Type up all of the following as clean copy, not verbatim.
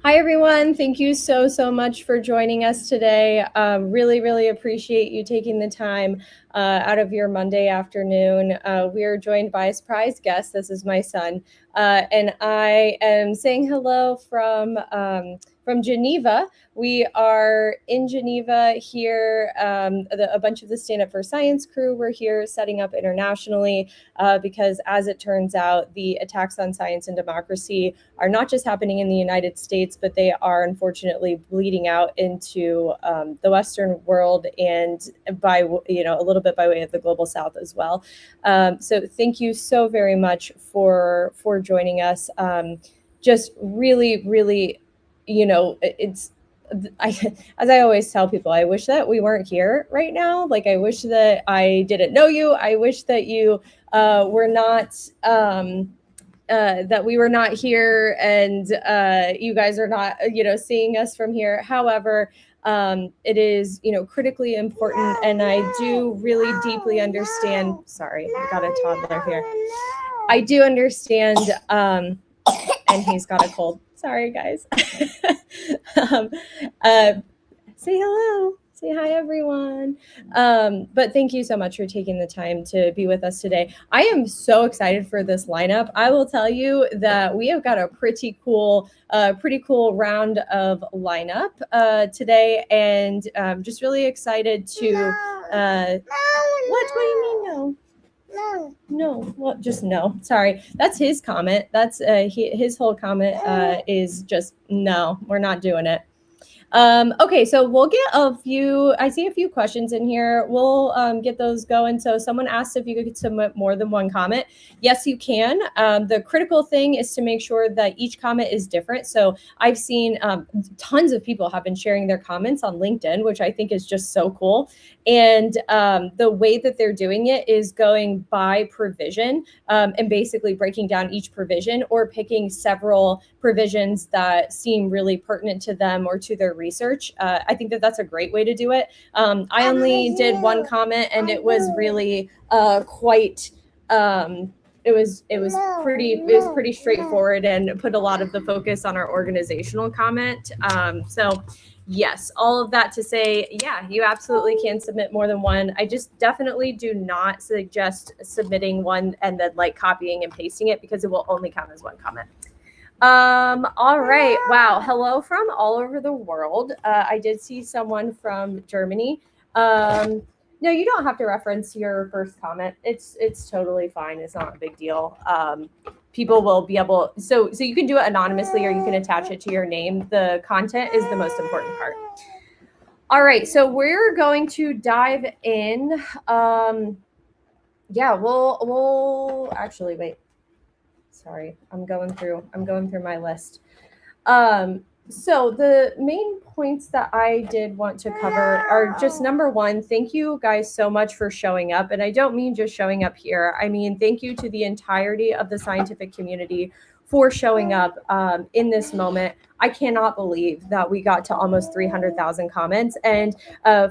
Hi, everyone. Thank you so much for joining us today. Really appreciate you taking the time out of your Monday afternoon. We are joined by a surprise guest. This is my son. And I am saying hello from Geneva. We are in Geneva here. A bunch of the Stand Up for Science crew were here setting up internationally because, as it turns out, the attacks on science and democracy are not just happening in the United States, but they are unfortunately bleeding out into the Western world and by a little bit by way of the global South as well. So thank you so very much for joining us. Just really, it's. As I always tell people, I wish that we weren't here right now. Like, I wish that I didn't know you. I wish that you were not. That we were not here and you guys are not, seeing us from here. However, it is, critically important. And I do really deeply understand. Sorry, I got a toddler here. I do understand. And he's got a cold. Sorry, guys. Say hello. Say hi, everyone. But thank you so much for taking the time to be with us today. I am so excited for this lineup. I will tell you that we have got a pretty cool round of lineup today, and just really excited to. What do you mean no? No. Well, just no. Sorry, that's his comment. That's his whole comment is just no. We're not doing it. Okay, so we'll get I see a few questions in here. We'll get those going. So someone asked if you could submit more than one comment. Yes, you can. The critical thing is to make sure that each comment is different. So I've seen tons of people have been sharing their comments on LinkedIn, which I think is just so cool. And the way that they're doing it is going by provision and basically breaking down each provision or picking several provisions that seem really pertinent to them or to their research. I think that that's a great way to do it. I only did one comment, and it was really quite. It was pretty straightforward and put a lot of the focus on our organizational comment. So yes, all of that to say, yeah, you absolutely can submit more than one. I just definitely do not suggest submitting one and then like copying and pasting it, because it will only count as one comment. All right. Wow. Hello from all over the world. I did see someone from Germany. No, you don't have to reference your first comment. It's totally fine. It's not a big deal. People will be able, so you can do it anonymously or you can attach it to your name. The content is the most important part. All right. So we're going to dive in. Yeah, we'll actually wait. Sorry, I'm going through my list. So the main points that I did want to cover are just number one, thank you guys so much for showing up. And I don't mean just showing up here. I mean, thank you to the entirety of the scientific community for showing up in this moment. I cannot believe that we got to almost 300,000 comments, and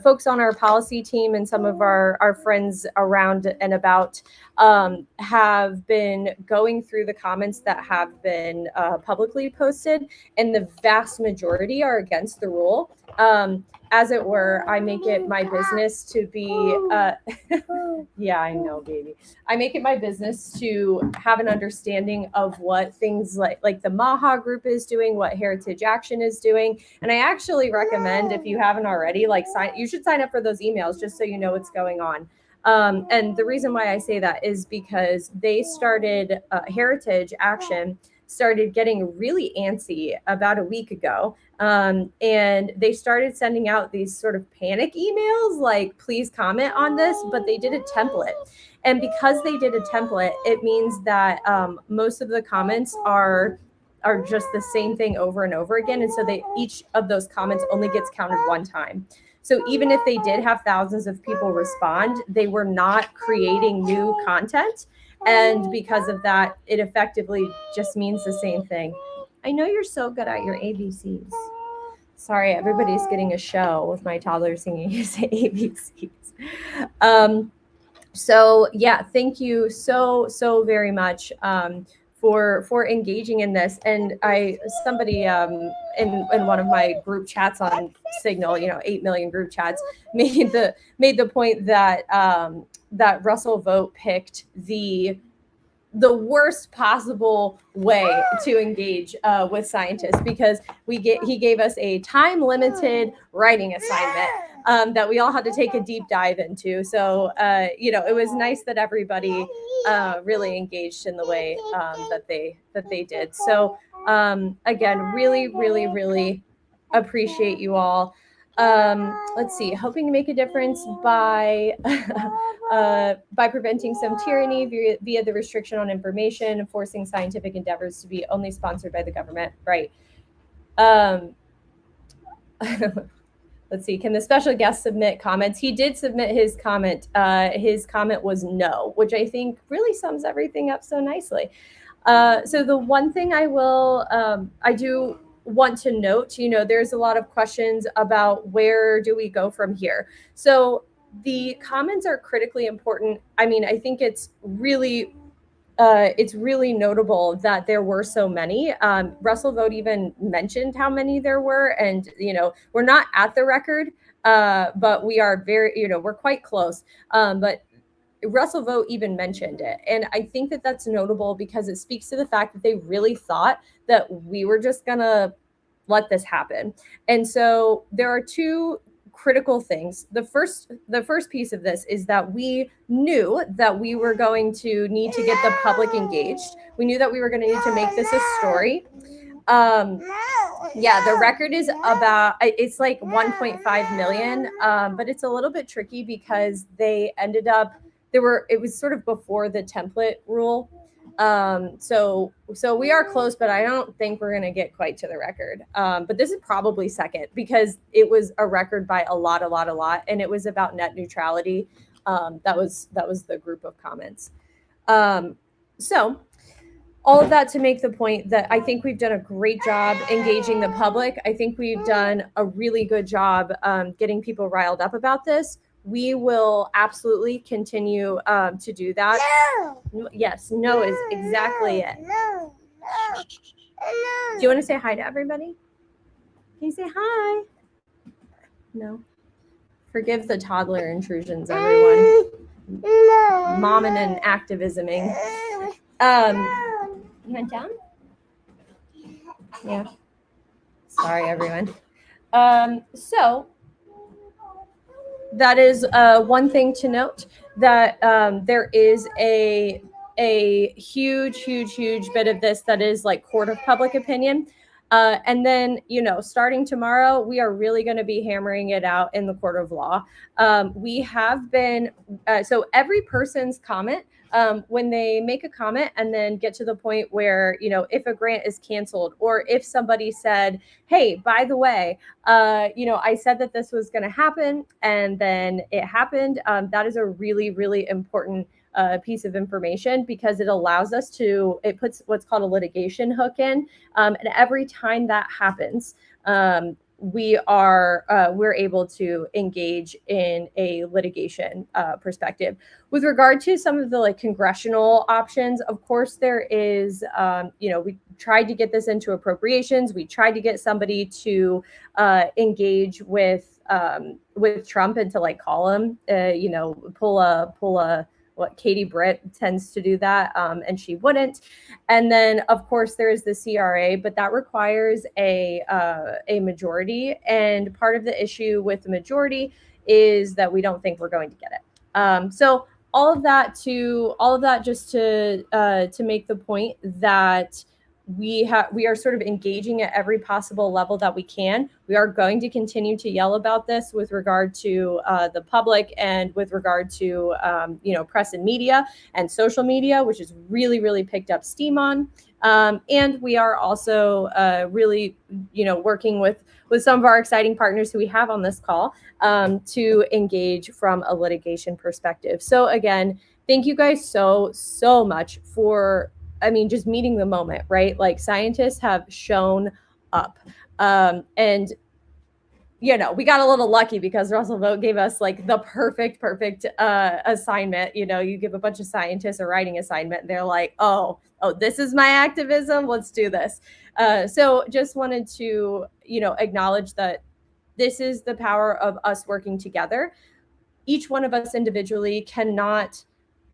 folks on our policy team and some of our friends around and about have been going through the comments that have been publicly posted, and the vast majority are against the rule. As it were, I make it my business to be, yeah, I know, baby. I make it my business to have an understanding of what things like the Maha group is doing, what Heritage Action is doing. And I actually recommend, if you haven't already, you should sign up for those emails just so you know what's going on. And the reason why I say that is because they started Heritage Action started getting really antsy about a week ago. And they started sending out these sort of panic emails like, please comment on this, but they did a template. And because they did a template, it means that most of the comments are just the same thing over and over again. And so each of those comments only gets counted one time. So even if they did have thousands of people respond, they were not creating new content. And because of that, it effectively just means the same thing. I know you're so good at your ABCs. Sorry, everybody's getting a show with my toddler singing his ABCs. So yeah, thank you so very much for engaging in this. And somebody in one of my group chats on Signal, 8 million group chats, made the point that that Russell Vogt picked the worst possible way to engage with scientists, because he gave us a time limited writing assignment that we all had to take a deep dive into. So it was nice that everybody really engaged in the way that they did. So again, really, really, really appreciate you all. Let's see, hoping to make a difference by preventing some tyranny via the restriction on information and forcing scientific endeavors to be only sponsored by the government. Right. Let's see, can the special guest submit comments? He did submit his comment. His comment was no, which I think really sums everything up so nicely. So the one thing I do want to note, there's a lot of questions about where do we go from here. So the comments are critically important. I mean, I think it's really notable that there were so many. Russell Vogt even mentioned how many there were, and we're not at the record, but we are we're quite close. But Russell Vogt even mentioned it, and I think that that's notable because it speaks to the fact that they really thought that we were just gonna let this happen. And so there are two critical things. The first piece of this is that we knew that we were going to need to get the public engaged. We knew that we were going to need to make this a story. Yeah, the record is it's like 1.5 million, but it's a little bit tricky because they ended up, it was sort of before the template rule. So we are close, but I don't think we're going to get quite to the record. But this is probably second because it was a record by a lot. And it was about net neutrality. That was the group of comments. So all of that to make the point that I think we've done a great job engaging the public. I think we've done a really good job getting people riled up about this. We will absolutely continue to do that. No. Yes, no is exactly it. No. Do you want to say hi to everybody? Can you say hi? No. Forgive the toddler intrusions, everyone. No. Momming and activisming. You went down? Yeah. Sorry, everyone. So that is one thing to note, that there is a huge bit of this that is like court of public opinion. And then, starting tomorrow, we are really going to be hammering it out in the court of law. We have been, so every person's comment, when they make a comment and then get to the point where, if a grant is canceled, or if somebody said, hey, by the way, I said that this was going to happen and then it happened, that is a really, really important piece of information, because it puts what's called a litigation hook in. And every time that happens, we're able to engage in a litigation perspective. With regard to some of the congressional options, of course, there is, we tried to get this into appropriations. We tried to get somebody to engage with Trump and to call him, pull a what Katie Britt tends to do that, and she wouldn't. And then, of course, there is the CRA, but that requires a majority. And part of the issue with the majority is that we don't think we're going to get it. So all of that just to make the point that we are sort of engaging at every possible level that we can. We are going to continue to yell about this with regard to the public, and with regard to press and media and social media, which has really, really picked up steam on. And we are also really, working with some of our exciting partners who we have on this call to engage from a litigation perspective. So again, thank you guys so much for, just meeting the moment, right? Scientists have shown up. And we got a little lucky because Russell Vogt gave us like the perfect assignment. You give a bunch of scientists a writing assignment, and they're like, oh, this is my activism. Let's do this. So just wanted to, acknowledge that this is the power of us working together. Each one of us individually cannot,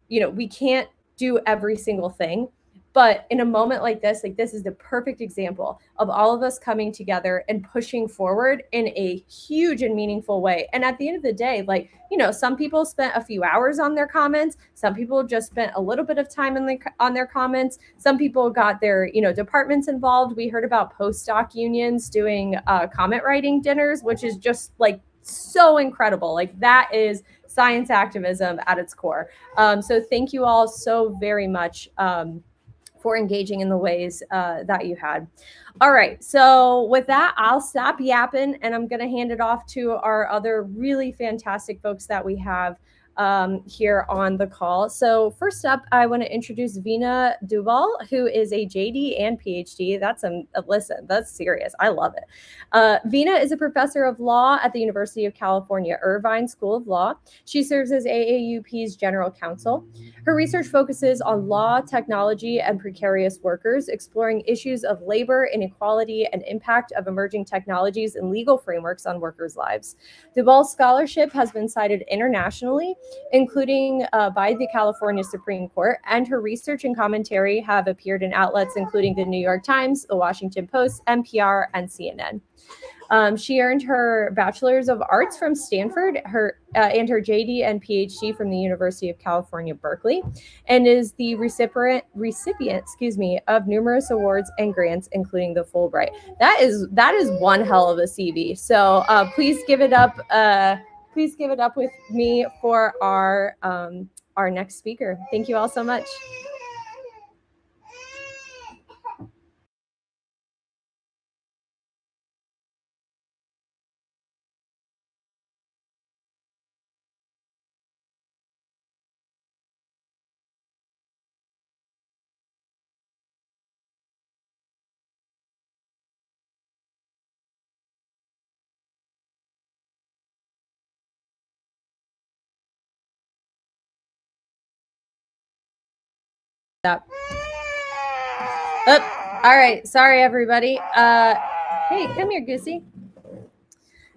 we can't do every single thing. But in a moment like this is the perfect example of all of us coming together and pushing forward in a huge and meaningful way. And at the end of the day, some people spent a few hours on their comments. Some people just spent a little bit of time on their comments. Some people got their, departments involved. We heard about postdoc unions doing comment writing dinners, which is just like so incredible. Like that is science activism at its core. So thank you all so very much for engaging in the ways that you had. All right, so with that, I'll stop yapping and I'm going to hand it off to our other really fantastic folks that we have here on the call. So first up, I want to introduce Vina Duval, who is a JD and PhD. Listen, that's serious. I love it. Vina is a professor of law at the University of California, Irvine School of Law. She serves as AAUP's general counsel. Her research focuses on law, technology, and precarious workers, exploring issues of labor, inequality, and impact of emerging technologies and legal frameworks on workers' lives. Duval's scholarship has been cited internationally, including by the California Supreme Court, and her research and commentary have appeared in outlets including the New York Times, the Washington Post, NPR, and CNN. She earned her Bachelor's of Arts from Stanford, and her JD and PhD from the University of California, Berkeley, and is the recipient, of numerous awards and grants, including the Fulbright. That is one hell of a CV. So please give it up. Please give it up with me for our next speaker. Thank you all so much. All right. Sorry, everybody. Hey, come here, Goosey.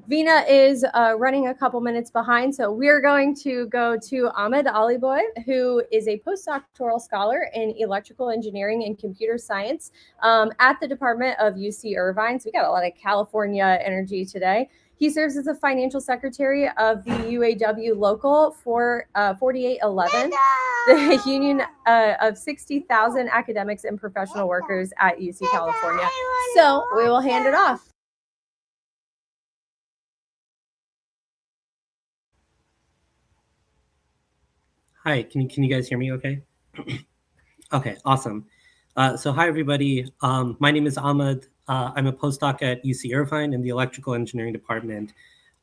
Vina is running a couple minutes behind, so we're going to go to Ahmed Aliboy, who is a postdoctoral scholar in electrical engineering and computer science at the Department of UC Irvine. So we got a lot of California energy today. He serves as a financial secretary of the UAW Local 4811, the union of 60,000 academics and professional workers at UC California. So we will hand it off. Hi, can you guys hear me okay? Okay, awesome. So hi, everybody. My name is Ahmed. I'm a postdoc at UC Irvine in the electrical engineering department.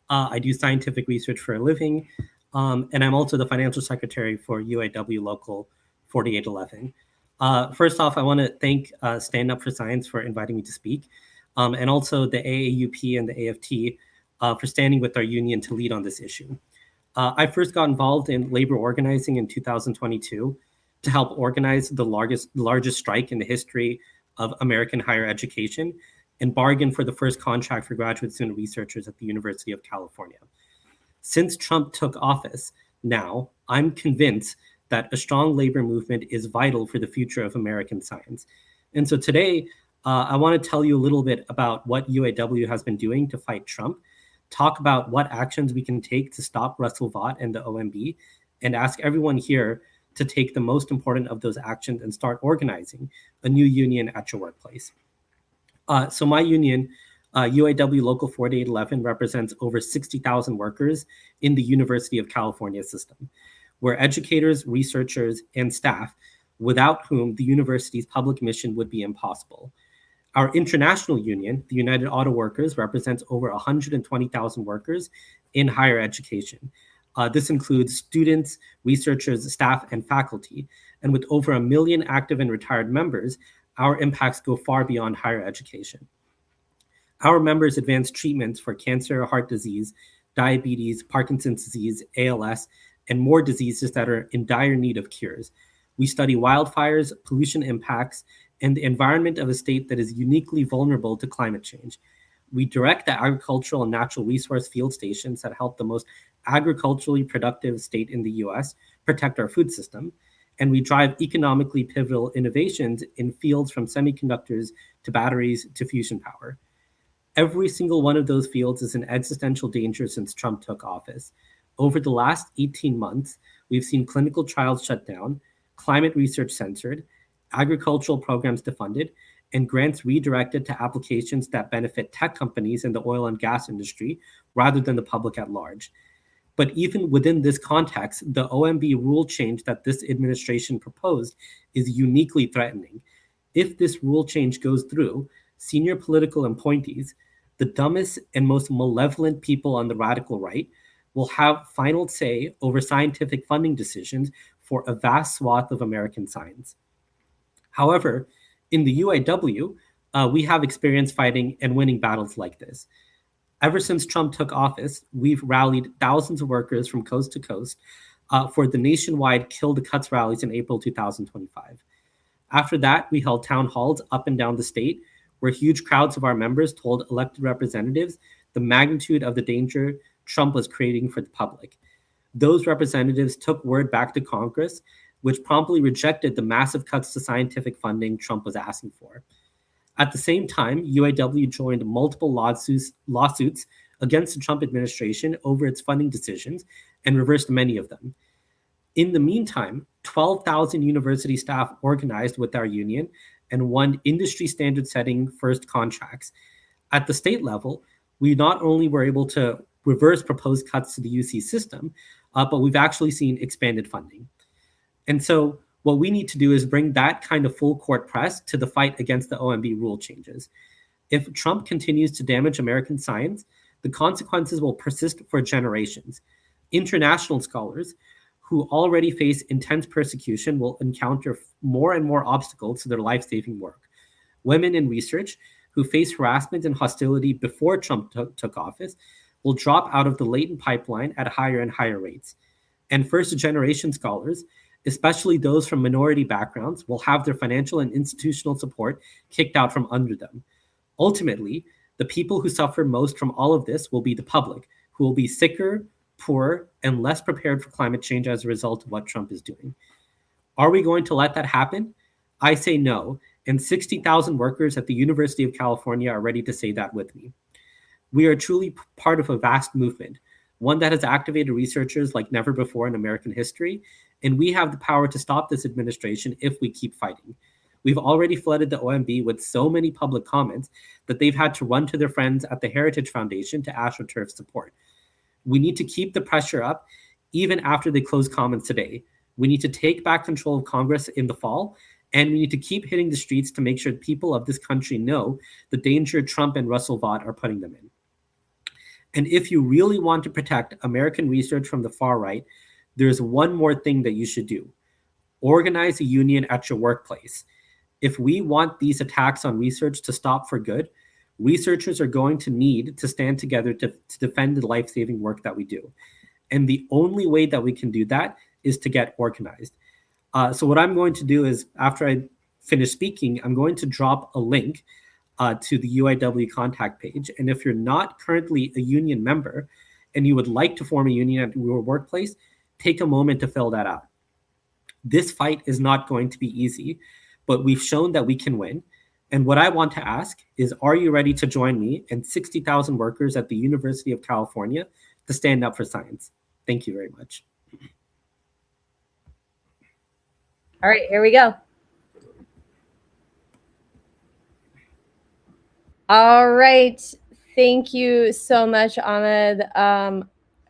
I do scientific research for a living, and I'm also the financial secretary for UAW Local 4811. First off, I want to thank Stand Up for Science for inviting me to speak, and also the AAUP and the AFT for standing with our union to lead on this issue. I first got involved in labor organizing in 2022 to help organize the largest strike in the history of American higher education and bargain for the first contract for graduate student researchers at the University of California. Since Trump took office, now I'm convinced that a strong labor movement is vital for the future of American science. And so today, I want to tell you a little bit about what UAW has been doing to fight Trump, talk about what actions we can take to stop Russell Vought and the OMB, and ask everyone here to take the most important of those actions and start organizing a new union at your workplace. So my union, UAW Local 4811, represents over 60,000 workers in the University of California system. We're educators, researchers, and staff, without whom the university's public mission would be impossible. Our international union, the United Auto Workers, represents over 120,000 workers in higher education. This includes students, researchers, staff, and faculty. And with over 1 million active and retired members, our impacts go far beyond higher education. Our members advance treatments for cancer, heart disease, diabetes, Parkinson's disease, ALS, and more diseases that are in dire need of cures. We study wildfires, pollution impacts, and the environment of a state that is uniquely vulnerable to climate change. We direct the agricultural and natural resource field stations that help the most agriculturally productive state in the US protect our food system. And we drive economically pivotal innovations in fields from semiconductors to batteries to fusion power. Every single one of those fields is in existential danger since Trump took office. Over the last 18 months, we've seen clinical trials shut down, climate research censored, agricultural programs defunded, and grants redirected to applications that benefit tech companies in the oil and gas industry rather than the public at large. But even within this context, the OMB rule change that this administration proposed is uniquely threatening. If this rule change goes through, senior political appointees, the dumbest and most malevolent people on the radical right, will have final say over scientific funding decisions for a vast swath of American science. However, in the UAW, we have experience fighting and winning battles like this. Ever since Trump took office, we've rallied thousands of workers from coast to coast for the nationwide Kill the Cuts rallies in April 2025. After that, we held town halls up and down the state where huge crowds of our members told elected representatives the magnitude of the danger Trump was creating for the public. Those representatives took word back to Congress, which promptly rejected the massive cuts to scientific funding Trump was asking for. At the same time, UAW joined multiple lawsuits against the Trump administration over its funding decisions and reversed many of them. In the meantime, 12,000 university staff organized with our union and won industry standard setting first contracts. At the state level, we not only were able to reverse proposed cuts to the UC system, but we've actually seen expanded funding. And so what we need to do is bring that kind of full court press to the fight against the OMB rule changes. If Trump continues to damage American science, the consequences will persist for generations. International scholars who already face intense persecution will encounter more and more obstacles to their life-saving work. Women in research who face harassment and hostility before Trump took office will drop out of the latent pipeline at higher and higher rates. And first-generation scholars, especially those from minority backgrounds, will have their financial and institutional support kicked out from under them. Ultimately, the people who suffer most from all of this will be the public, who will be sicker, poorer, and less prepared for climate change as a result of what Trump is doing. Are we going to let that happen? I say no, and 60,000 workers at the University of California are ready to say that with me. We are truly part of a vast movement, one that has activated researchers like never before in American history, and we have the power to stop this administration if we keep fighting. We've already flooded the OMB with so many public comments that they've had to run to their friends at the Heritage Foundation to ask for turf support. We need to keep the pressure up even after they close comments today. We need to take back control of Congress in the fall, and we need to keep hitting the streets to make sure people of this country know the danger Trump and Russell Vought are putting them in. And if you really want to protect American research from the far right, there's one more thing that you should do. Organize a union at your workplace. If we want these attacks on research to stop for good, researchers are going to need to stand together to defend the life-saving work that we do. And the only way that we can do that is to get organized. So what I'm going to do is, after I finish speaking, I'm going to drop a link to the UIW contact page. And if you're not currently a union member and you would like to form a union at your workplace, take a moment to fill that out. This fight is not going to be easy, but we've shown that we can win. And what I want to ask is, are you ready to join me and 60,000 workers at the University of California to stand up for science? Thank you very much. All right, here we go. All right. Thank you so much, Ahmed.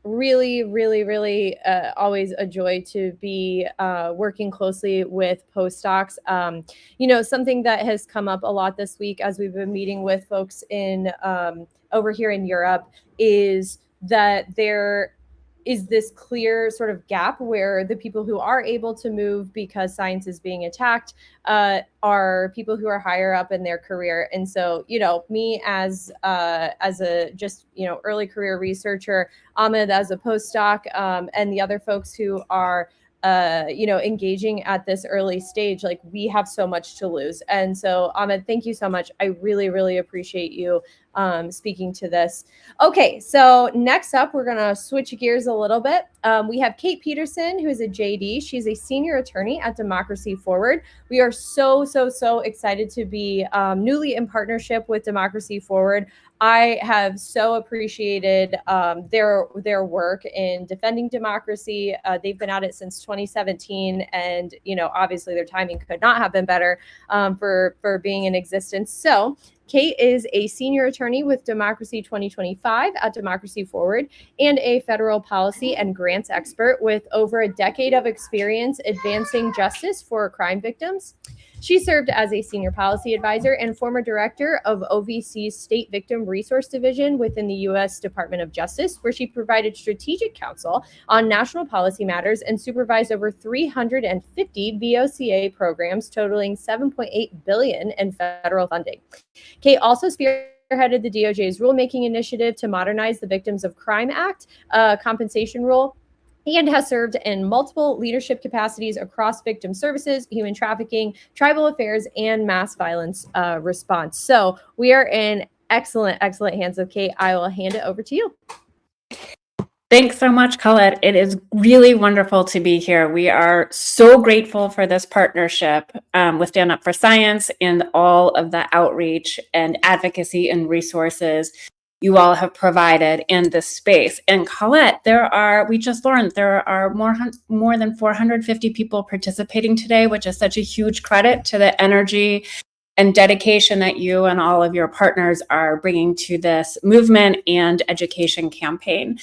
Really, really, really always a joy to be working closely with postdocs. Something that has come up a lot this week as we've been meeting with folks in over here in Europe is that there is this clear sort of gap where the people who are able to move because science is being attacked are people who are higher up in their career. And so, me as a just, early career researcher, Ahmed as a postdoc, and the other folks who are engaging at this early stage, like, we have so much to lose. And so, Ahmed, thank you so much. I really, really appreciate you speaking to this. Okay, so next up, we're going to switch gears a little bit. We have Kate Peterson, who is a JD. She's a senior attorney at Democracy Forward. We are so excited to be newly in partnership with Democracy Forward. I have so appreciated their work in defending democracy. They've been at it since 2017, and obviously their timing could not have been better for being in existence. So Kate is a senior attorney with Democracy 2025 at Democracy Forward and a federal policy and grants expert with over a decade of experience advancing justice for crime victims. She served as a senior policy advisor and former director of OVC's State Victim Resource Division within the U.S. Department of Justice, where she provided strategic counsel on national policy matters and supervised over 350 VOCA programs totaling $7.8 billion in federal funding. Kate also spearheaded the DOJ's rulemaking initiative to modernize the Victims of Crime Act compensation rule, and has served in multiple leadership capacities across victim services, human trafficking, tribal affairs, and mass violence response. So we are in excellent hands with Kate. I will hand it over to you. Thanks so much, Colette. It is really wonderful to be here. We are so grateful for this partnership with Stand Up for Science and all of the outreach and advocacy and resources you all have provided in this space. And Colette, we just learned there are more than 450 people participating today, which is such a huge credit to the energy and dedication that you and all of your partners are bringing to this movement and education campaign.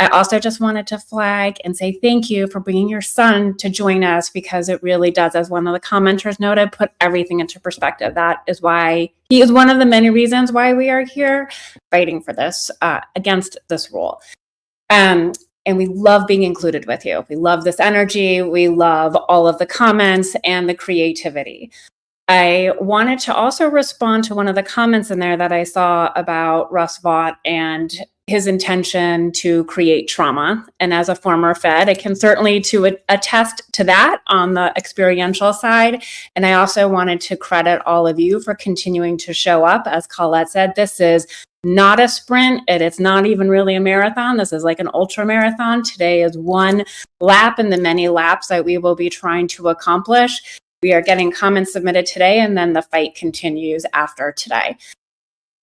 I also just wanted to flag and say thank you for bringing your son to join us, because it really does, as one of the commenters noted, put everything into perspective. That is why he is one of the many reasons why we are here fighting for this, against this rule. And we love being included with you. We love this energy. We love all of the comments and the creativity. I wanted to also respond to one of the comments in there that I saw about Russ Vought and his intention to create trauma. And as a former Fed, I can certainly attest to that on the experiential side. And I also wanted to credit all of you for continuing to show up. As Colette said, this is not a sprint. It is not even really a marathon. This is like an ultra marathon. Today is one lap in the many laps that we will be trying to accomplish. We are getting comments submitted today, and then the fight continues after today.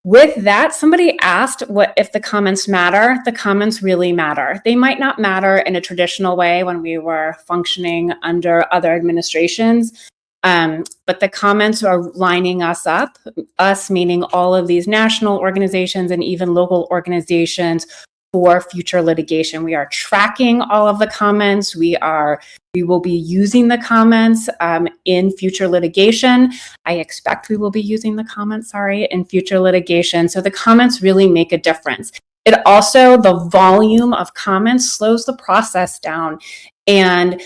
With that, somebody asked what if the comments matter. The comments really matter. They might not matter in a traditional way when we were functioning under other administrations, but the comments are lining us up, us meaning all of these national organizations and even local organizations, for future litigation. We are tracking all of the comments. We will be using the comments in future litigation. I expect we will be using the comments, in future litigation. So the comments really make a difference. It also, the volume of comments slows the process down. And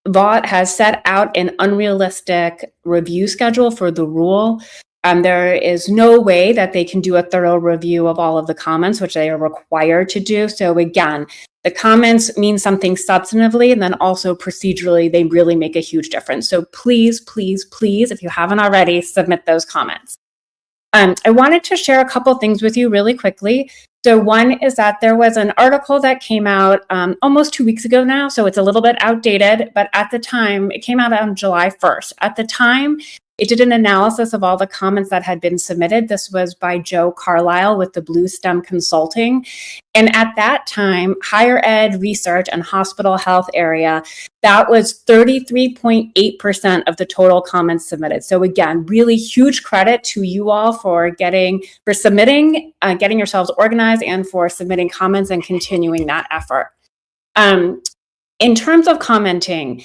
Vought has set out an unrealistic review schedule for the rule. There is no way that they can do a thorough review of all of the comments, which they are required to do. So again, the comments mean something substantively, and then also procedurally, they really make a huge difference. So please, if you haven't already, submit those comments. I wanted to share a couple things with you really quickly. So one is that there was an article that came out almost 2 weeks ago now, so it's a little bit outdated, but at the time, it came out on July 1st. At the time, it did an analysis of all the comments that had been submitted. This was by Joe Carlisle with the Blue Stem Consulting. And at that time, higher ed, research, and hospital health area, that was 33.8% of the total comments submitted. So again, really huge credit to you all for submitting, getting yourselves organized, and for submitting comments and continuing that effort. In terms of commenting,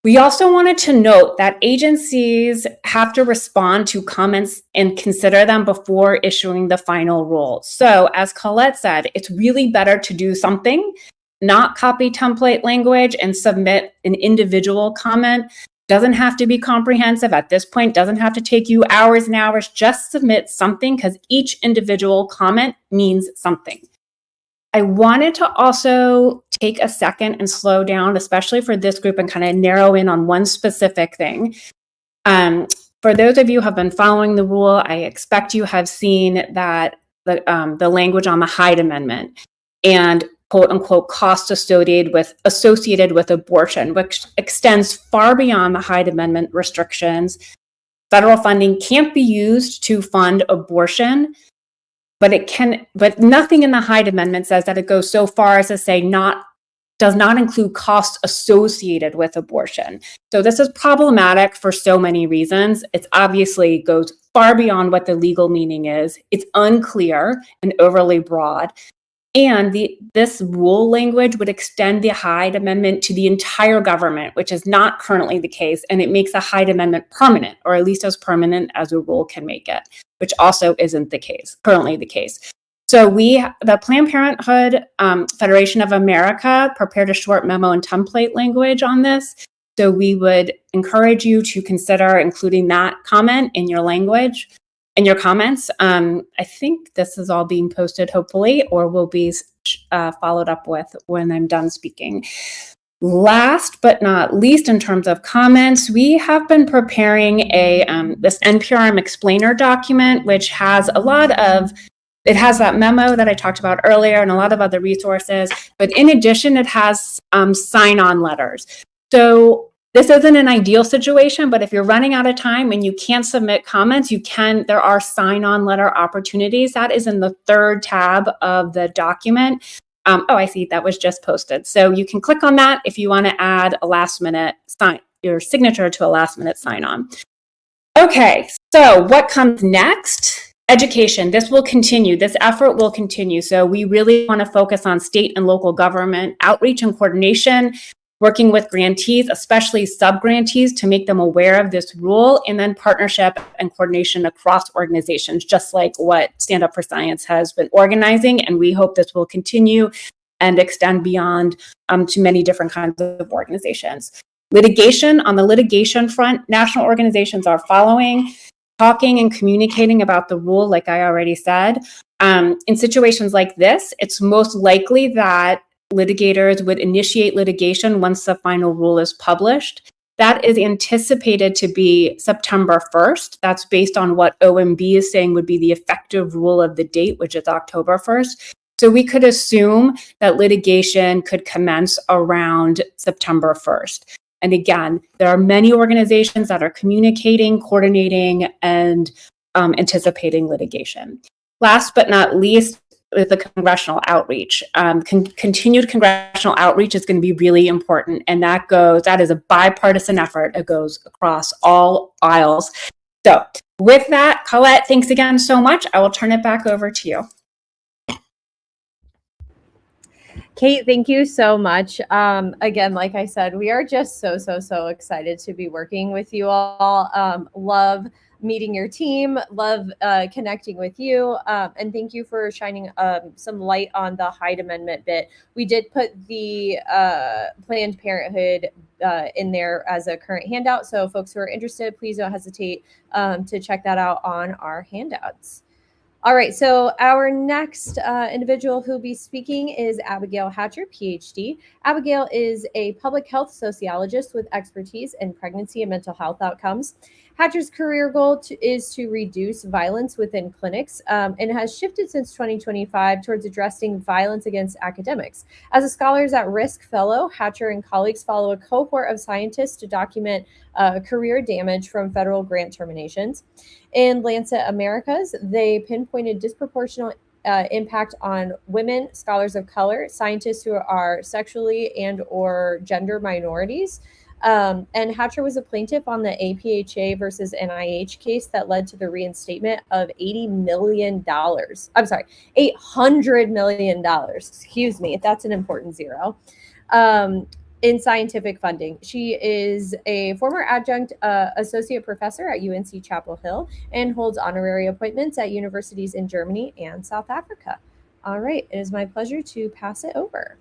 we also wanted to note that agencies have to respond to comments and consider them before issuing the final rule. So as Colette said, it's really better to do something not copy template language and submit an individual comment. Doesn't have to be comprehensive at this point, doesn't have to take you hours and hours, just submit something because each individual comment means something. I wanted to also take a second and slow down, especially for this group, and kind of narrow in on one specific thing. For those of you who have been following the rule, I expect you have seen that the language on the Hyde Amendment and quote unquote costs associated with abortion, which extends far beyond the Hyde Amendment restrictions. Federal funding can't be used to fund abortion, but nothing in the Hyde Amendment says that it goes so far as to say does not include costs associated with abortion. So this is problematic for so many reasons. It obviously goes far beyond what the legal meaning is. It's unclear and overly broad. And this rule language would extend the Hyde Amendment to the entire government, which is not currently the case. And it makes the Hyde Amendment permanent, or at least as permanent as a rule can make it, which also isn't currently the case. So the Planned Parenthood Federation of America prepared a short memo and template language on this. So we would encourage you to consider including that comment in your language. In your comments. I think this is all being posted, hopefully, or will be followed up with when I'm done speaking. Last but not least, in terms of comments, we have been preparing this NPRM explainer document, which has it has that memo that I talked about earlier and a lot of other resources, but in addition, it has sign-on letters. So this isn't an ideal situation, but if you're running out of time and you can't submit comments, there are sign-on letter opportunities. That is in the third tab of the document. I see that was just posted. So you can click on that if you want to add your signature to a last-minute sign-on. Okay, so what comes next? Education. This will continue. This effort will continue. So we really want to focus on state and local government outreach and coordination, working with grantees, especially sub-grantees, to make them aware of this rule, and then partnership and coordination across organizations, just like what Stand Up for Science has been organizing. And we hope this will continue and extend beyond to many different kinds of organizations. Litigation. On the litigation front, national organizations are talking and communicating about the rule, like I already said. In situations like this, it's most likely that litigators would initiate litigation once the final rule is published. That is anticipated to be September 1st. That's based on what OMB is saying would be the effective rule of the date, which is October 1st. So we could assume that litigation could commence around September 1st. And again, there are many organizations that are communicating, coordinating, and anticipating litigation. Last but not least, with the congressional outreach. Continued congressional outreach is going to be really important. And that is a bipartisan effort. It goes across all aisles. So with that, Colette, thanks again so much. I will turn it back over to you. Kate, thank you so much. Again, like I said, we are just so excited to be working with you all. Love meeting your team, love connecting with you, and thank you for shining some light on the Hyde Amendment bit. We did put the Planned Parenthood in there as a current handout, so folks who are interested, please don't hesitate to check that out on our handouts. All right, so our next individual who will be speaking is Abigail Hatcher, PhD. Abigail is a public health sociologist with expertise in pregnancy and mental health outcomes. Hatcher's career goal is to reduce violence within clinics and has shifted since 2025 towards addressing violence against academics. As a Scholars at Risk Fellow, Hatcher and colleagues follow a cohort of scientists to document career damage from federal grant terminations. In Lancet Americas, they pinpointed disproportionate impact on women, scholars of color, scientists who are sexually and or gender minorities. And Hatcher was a plaintiff on the APHA versus NIH case that led to the reinstatement of $80 million. I'm sorry, $800 million. Excuse me, that's an important zero. In scientific funding. She is a former adjunct associate professor at UNC Chapel Hill and holds honorary appointments at universities in Germany and South Africa. All right, it is my pleasure to pass it over.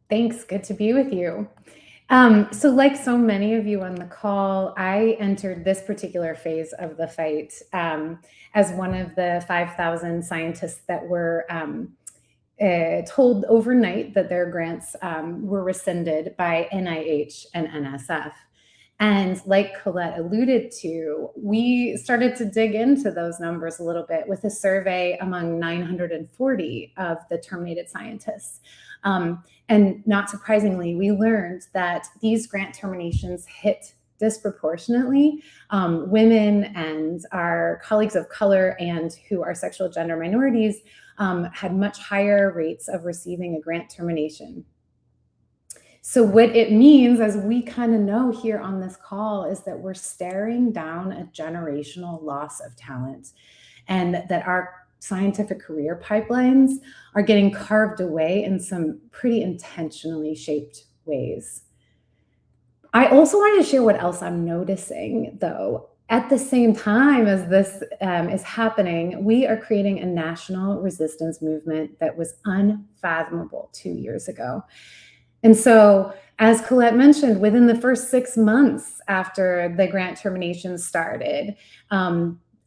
Thanks. Good to be with you. So like so many of you on the call, I entered this particular phase of the fight as one of the 5,000 scientists that were told overnight that their grants were rescinded by NIH and NSF. And like Colette alluded to, we started to dig into those numbers a little bit with a survey among 940 of the terminated scientists. And not surprisingly, we learned that these grant terminations hit disproportionately women and our colleagues of color and who are sexual gender minorities had much higher rates of receiving a grant termination. So what it means, as we kind of know here on this call, is that we're staring down a generational loss of talent, and that our scientific career pipelines are getting carved away in some pretty intentionally shaped ways. I also wanted to share what else I'm noticing, though. At the same time as this is happening, we are creating a national resistance movement that was unfathomable 2 years ago. And so, as Colette mentioned, within the first 6 months after the grant termination started,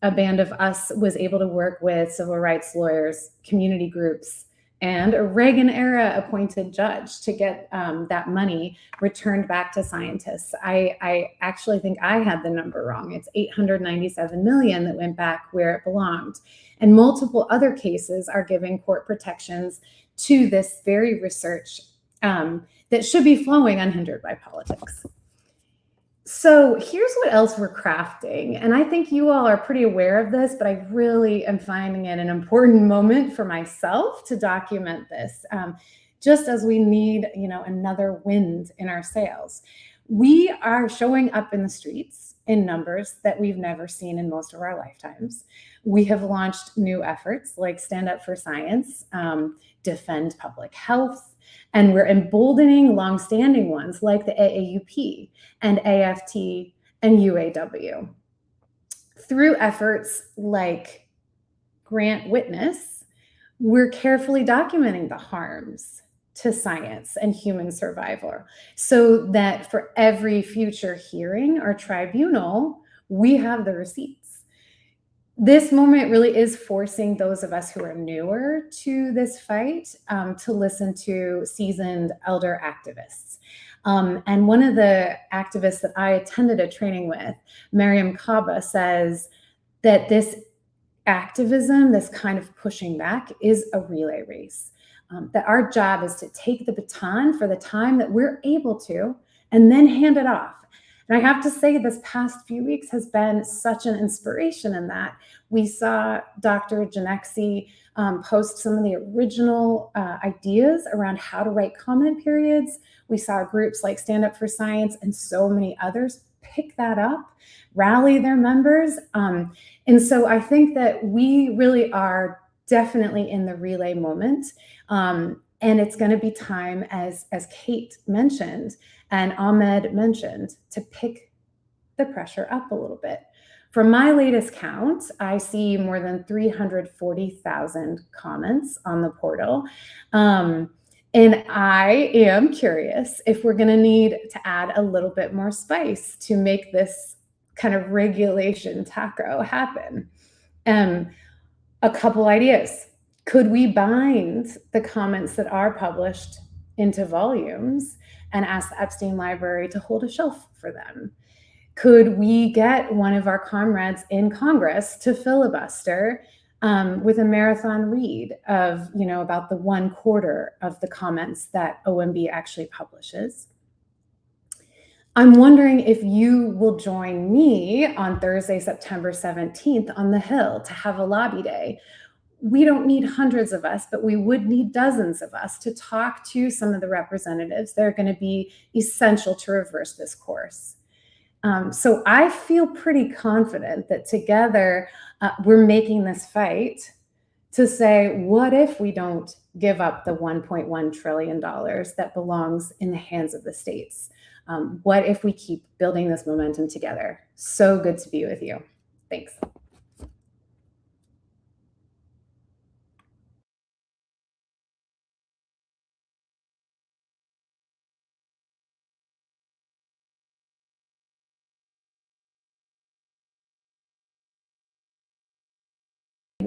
a band of us was able to work with civil rights lawyers, community groups, and a Reagan-era appointed judge to get that money returned back to scientists. I actually think I had the number wrong. It's $897 million that went back where it belonged. And multiple other cases are giving court protections to this very research that should be flowing unhindered by politics. So here's what else we're crafting. And I think you all are pretty aware of this, but I really am finding it an important moment for myself to document this, just as we need, another wind in our sails. We are showing up in the streets in numbers that we've never seen in most of our lifetimes. We have launched new efforts like Stand Up for Science, Defend Public Health, and we're emboldening longstanding ones like the AAUP and AFT and UAW. Through efforts like Grant Witness, we're carefully documenting the harms to science and human survival so that for every future hearing or tribunal, we have the receipts. This moment really is forcing those of us who are newer to this fight to listen to seasoned elder activists. And one of the activists that I attended a training with, Mariam Kaba, says that this activism, this kind of pushing back, is a relay race. That our job is to take the baton for the time that we're able to and then hand it off. And I have to say, this past few weeks has been such an inspiration in that. We saw Dr. Janexi post some of the original ideas around how to write comment periods. We saw groups like Stand Up for Science and so many others pick that up, rally their members. And so I think that we really are definitely in the relay moment. And it's going to be time, as Kate mentioned, and Ahmed mentioned, to pick the pressure up a little bit. From my latest count, I see more than 340,000 comments on the portal. And I am curious if we're going to need to add a little bit more spice to make this kind of regulation taco happen. A couple ideas. Could we bind the comments that are published into volumes and ask the Epstein Library to hold a shelf for them? Could we get one of our comrades in Congress to filibuster with a marathon read of, about the 1/4 of the comments that OMB actually publishes? I'm wondering if you will join me on Thursday, September 17th on the Hill to have a lobby day. We don't need hundreds of us, but we would need dozens of us to talk to some of the representatives that are going to be essential to reverse this course. So I feel pretty confident that together we're making this fight to say, what if we don't give up the $1.1 trillion that belongs in the hands of the states? What if we keep building this momentum together? So good to be with you. Thanks.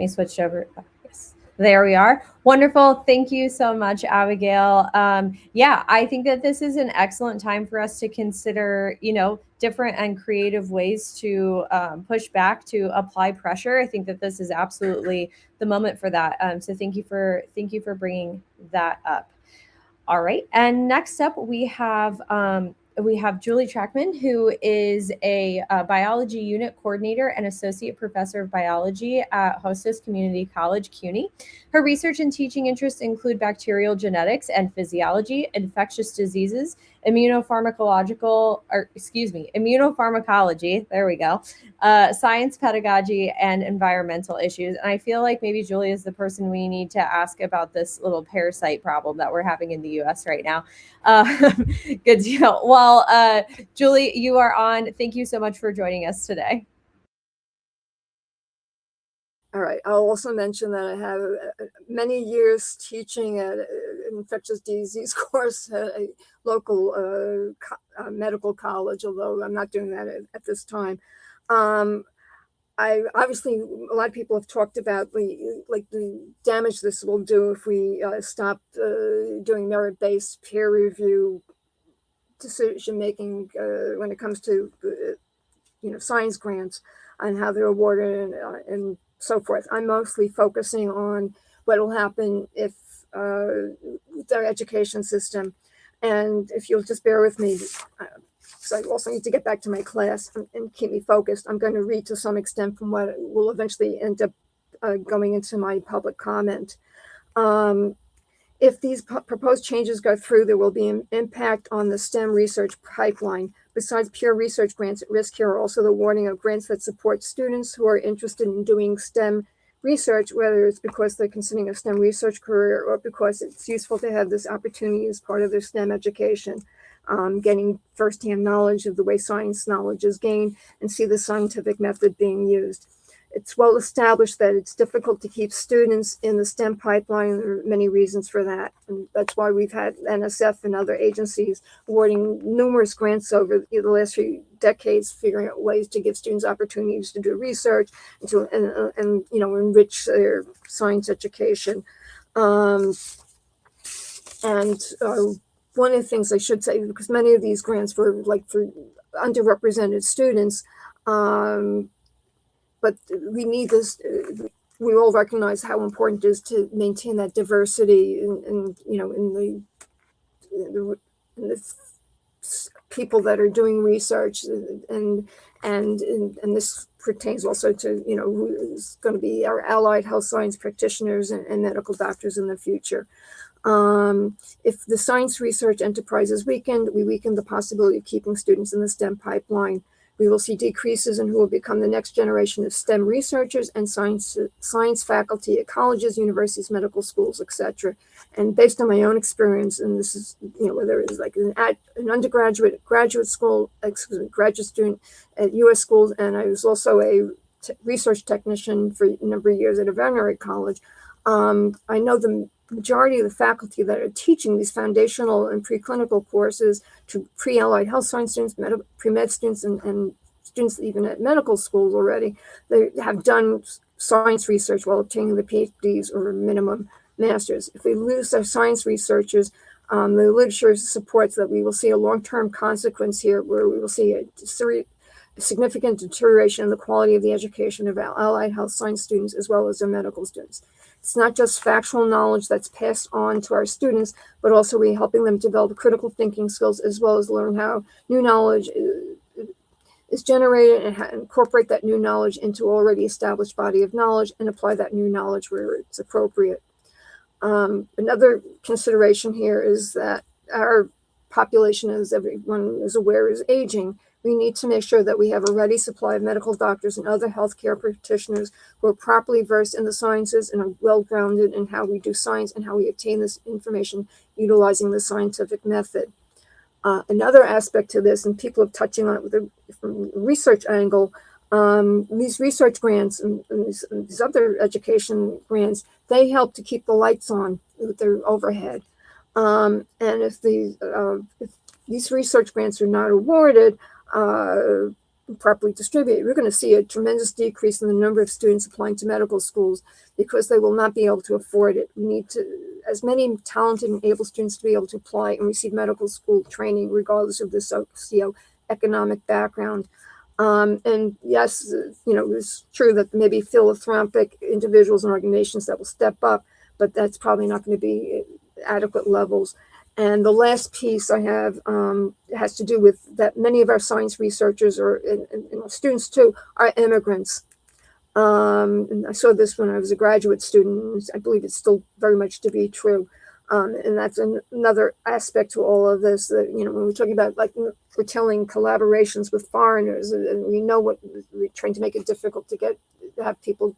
me switch over. Oh, yes. There we are. Wonderful. Thank you so much, Abigail. Yeah, I think that this is an excellent time for us to consider, different and creative ways to push back, to apply pressure. I think that this is absolutely the moment for that. So thank you for bringing that up. All right, and next up we have Julie Trackman, who is a biology unit coordinator and associate professor of biology at Hostos Community College, CUNY. Her research and teaching interests include bacterial genetics and physiology, infectious diseases, immunopharmacology, there we go, science, pedagogy, and environmental issues. And I feel like maybe Julie is the person we need to ask about this little parasite problem that we're having in the US right now. Good deal. Well, Julie, you are on. Thank you so much for joining us today. All right. I'll also mention that I have many years teaching at an infectious disease course at a local medical college, although I'm not doing that at this time. I obviously, a lot of people have talked about the damage this will do if we stop doing merit-based peer review decision making when it comes to science grants and how they're awarded and so forth. I'm mostly focusing on what will happen if with our education system. And if you'll just bear with me, so I also need to get back to my class and keep me focused. I'm going to read to some extent from what will eventually end up going into my public comment. If these proposed changes go through, there will be an impact on the STEM research pipeline. Besides pure research grants at risk, here are also the warning of grants that support students who are interested in doing STEM research, whether it's because they're considering a STEM research career or because it's useful to have this opportunity as part of their STEM education, getting firsthand knowledge of the way science knowledge is gained and see the scientific method being used. It's well established that it's difficult to keep students in the STEM pipeline. There are many reasons for that. And that's why we've had NSF and other agencies awarding numerous grants over the last few decades, figuring out ways to give students opportunities to do research and to enrich their science education. One of the things I should say, because many of these grants were for underrepresented students, but we need this. We all recognize how important it is to maintain that diversity in the people that are doing research, and this pertains also to who's going to be our allied health science practitioners and medical doctors in the future. If the science research enterprise is weakened, we weaken the possibility of keeping students in the STEM pipeline. We will see decreases in who will become the next generation of STEM researchers and science faculty at colleges, universities, medical schools, etc. And based on my own experience, and this is, whether it's like an undergraduate, graduate student at U.S. schools, and I was also a research technician for a number of years at a veterinary college. I know the majority of the faculty that are teaching these foundational and preclinical courses to pre-allied health science students, pre-med students, and students even at medical schools already, they have done science research while obtaining the PhDs or minimum masters. If we lose our science researchers, the literature supports that we will see a long-term consequence here where we will see a significant deterioration in the quality of the education of our allied health science students as well as their medical students. It's not just factual knowledge that's passed on to our students, but also we're helping them develop critical thinking skills as well as learn how new knowledge is generated and incorporate that new knowledge into already established body of knowledge and apply that new knowledge where it's appropriate. Another consideration here is that our population, as everyone is aware, is aging. We need to make sure that we have a ready supply of medical doctors and other healthcare practitioners who are properly versed in the sciences and are well-grounded in how we do science and how we obtain this information utilizing the scientific method. Another aspect to this, and people are touching on it from a research angle, these research grants and these other education grants, they help to keep the lights on with their overhead. And if these research grants are not awarded, properly distributed, we're going to see a tremendous decrease in the number of students applying to medical schools because they will not be able to afford it. We need as many talented and able students to be able to apply and receive medical school training, regardless of the socioeconomic background. And yes, it's true that maybe philanthropic individuals and organizations that will step up, but that's probably not going to be adequate levels. And the last piece I have has to do with that many of our science researchers and students too are immigrants. And I saw this when I was a graduate student. I believe it's still very much to be true. And that's another aspect to all of this that, when we're talking about we're telling collaborations with foreigners, and we know we're trying to make it difficult to have people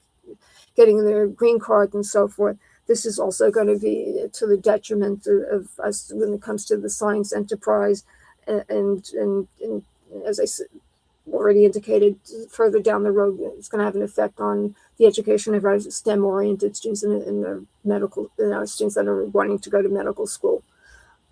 getting their green card and so forth. This is also going to be to the detriment of us when it comes to the science enterprise. And as I said, already indicated, further down the road, it's going to have an effect on the education of our STEM-oriented students and the medical, students that are wanting to go to medical school.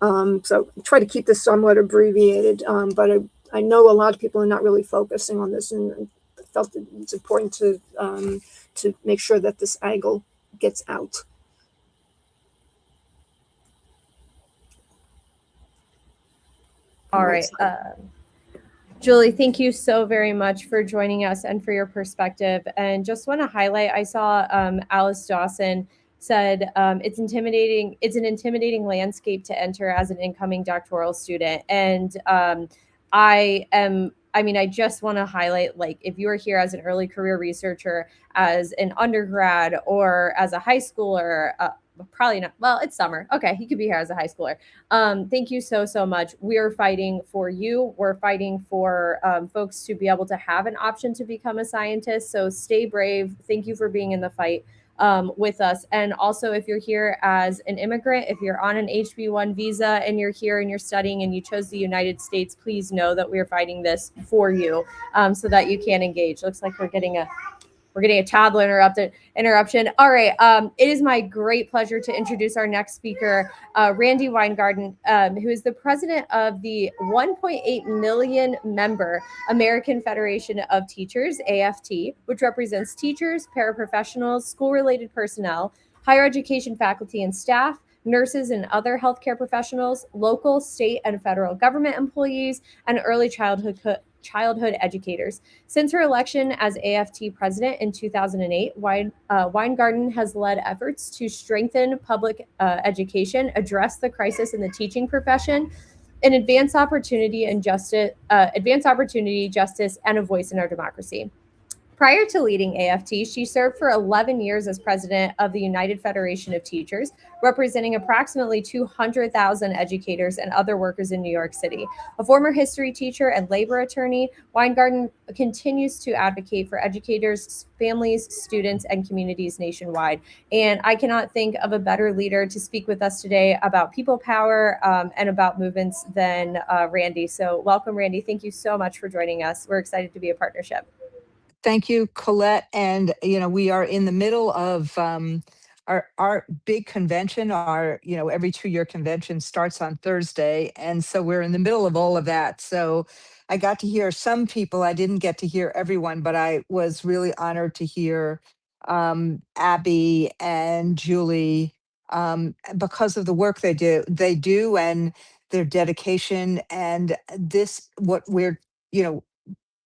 So try to keep this somewhat abbreviated, but I know a lot of people are not really focusing on this, and I felt that it's important to make sure that this angle gets out. All right. Julie, thank you so very much for joining us and for your perspective. And just want to highlight, I saw Alice Dawson said it's intimidating. It's an intimidating landscape to enter as an incoming doctoral student. And I just want to highlight, if you are here as an early career researcher, as an undergrad, or as a high schooler, probably not. Well, it's summer. Okay, you could be here as a high schooler. Thank you so much. We are fighting for you. We're fighting for folks to be able to have an option to become a scientist. So stay brave. Thank you for being in the fight with us. And also, if you're here as an immigrant, if you're on an HB1 visa and you're here and you're studying and you chose the United States, please know that we're fighting this for you so that you can engage. Looks like we're getting a toddler interruption. All right. It is my great pleasure to introduce our next speaker, Randy Weingarten, who is the president of the 1.8 million member American Federation of Teachers, AFT, which represents teachers, paraprofessionals, school-related personnel, higher education faculty and staff, nurses and other healthcare professionals, local, state, and federal government employees, and early childhood educators. Since her election as AFT president in 2008, Weingarten has led efforts to strengthen public education, address the crisis in the teaching profession, and advance opportunity, justice, and a voice in our democracy. Prior to leading AFT, she served for 11 years as president of the United Federation of Teachers, representing approximately 200,000 educators and other workers in New York City. A former history teacher and labor attorney, Weingarten continues to advocate for educators, families, students, and communities nationwide. And I cannot think of a better leader to speak with us today about people power and about movements than Randy. So welcome, Randy. Thank you so much for joining us. We're excited to be a partnership. Thank you, Colette. And, we are in the middle of our big convention. Our, every 2-year convention starts on Thursday. And so we're in the middle of all of that. So I got to hear some people. I didn't get to hear everyone, but I was really honored to hear Abby and Julie because of the work they do and their dedication. And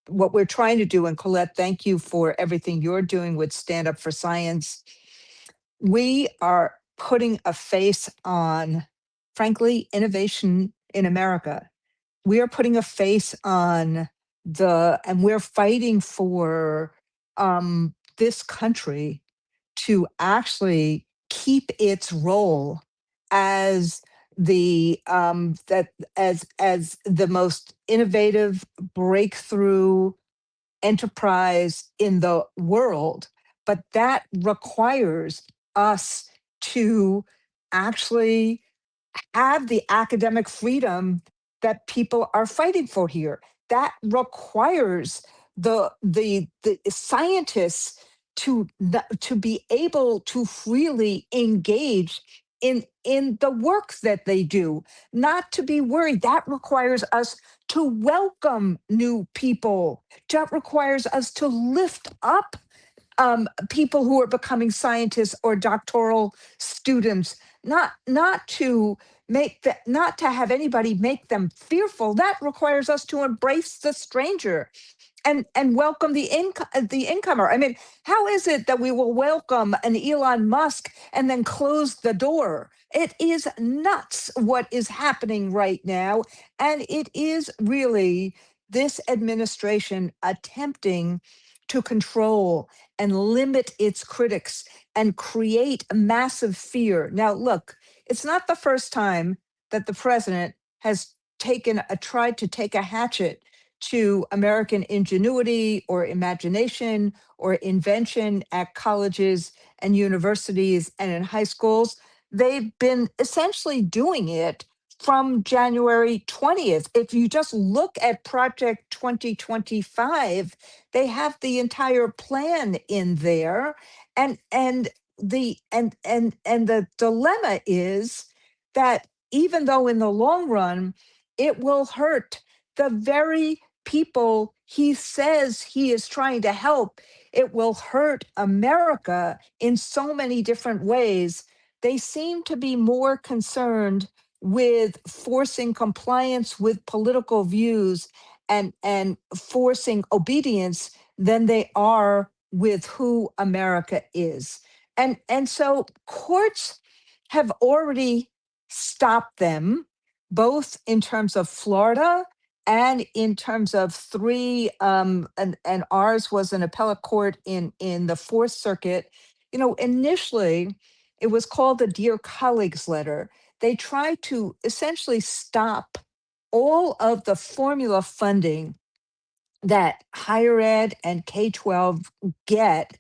what we're trying to do, and Colette, thank you for everything you're doing with Stand Up for Science. We are putting a face on, frankly, innovation in America. We are putting a face on and we're fighting for this country to actually keep its role as the as the most innovative breakthrough enterprise in the world. But that requires us to actually have the academic freedom that people are fighting for here. That requires the scientists to be able to freely engage in the work that they do, not to be worried. That requires us to welcome new people. That requires us to lift up people who are becoming scientists or doctoral students, not to make that, not to have anybody make them fearful. That requires us to embrace the stranger and welcome the incomer. I mean, how is it that we will welcome an Elon Musk and then close the door? It is nuts what is happening right now, and it is really this administration attempting to control and limit its critics and create massive fear. Now, look, it's not the first time that the president has tried to take a hatchet to American ingenuity or imagination or invention at colleges and universities and in high schools. They've been essentially doing it from January 20th. If you just look at Project 2025, they have the entire plan in there. And the dilemma is that even though in the long run it will hurt the very people he says he is trying to help, it will hurt America in so many different ways. They seem to be more concerned with forcing compliance with political views and forcing obedience than they are with who America is. And so courts have already stopped them, both in terms of Florida and in terms of three, and ours was an appellate court in the Fourth Circuit. You know, initially it was called the Dear Colleagues letter. They tried to essentially stop all of the formula funding that higher ed and K-12 get,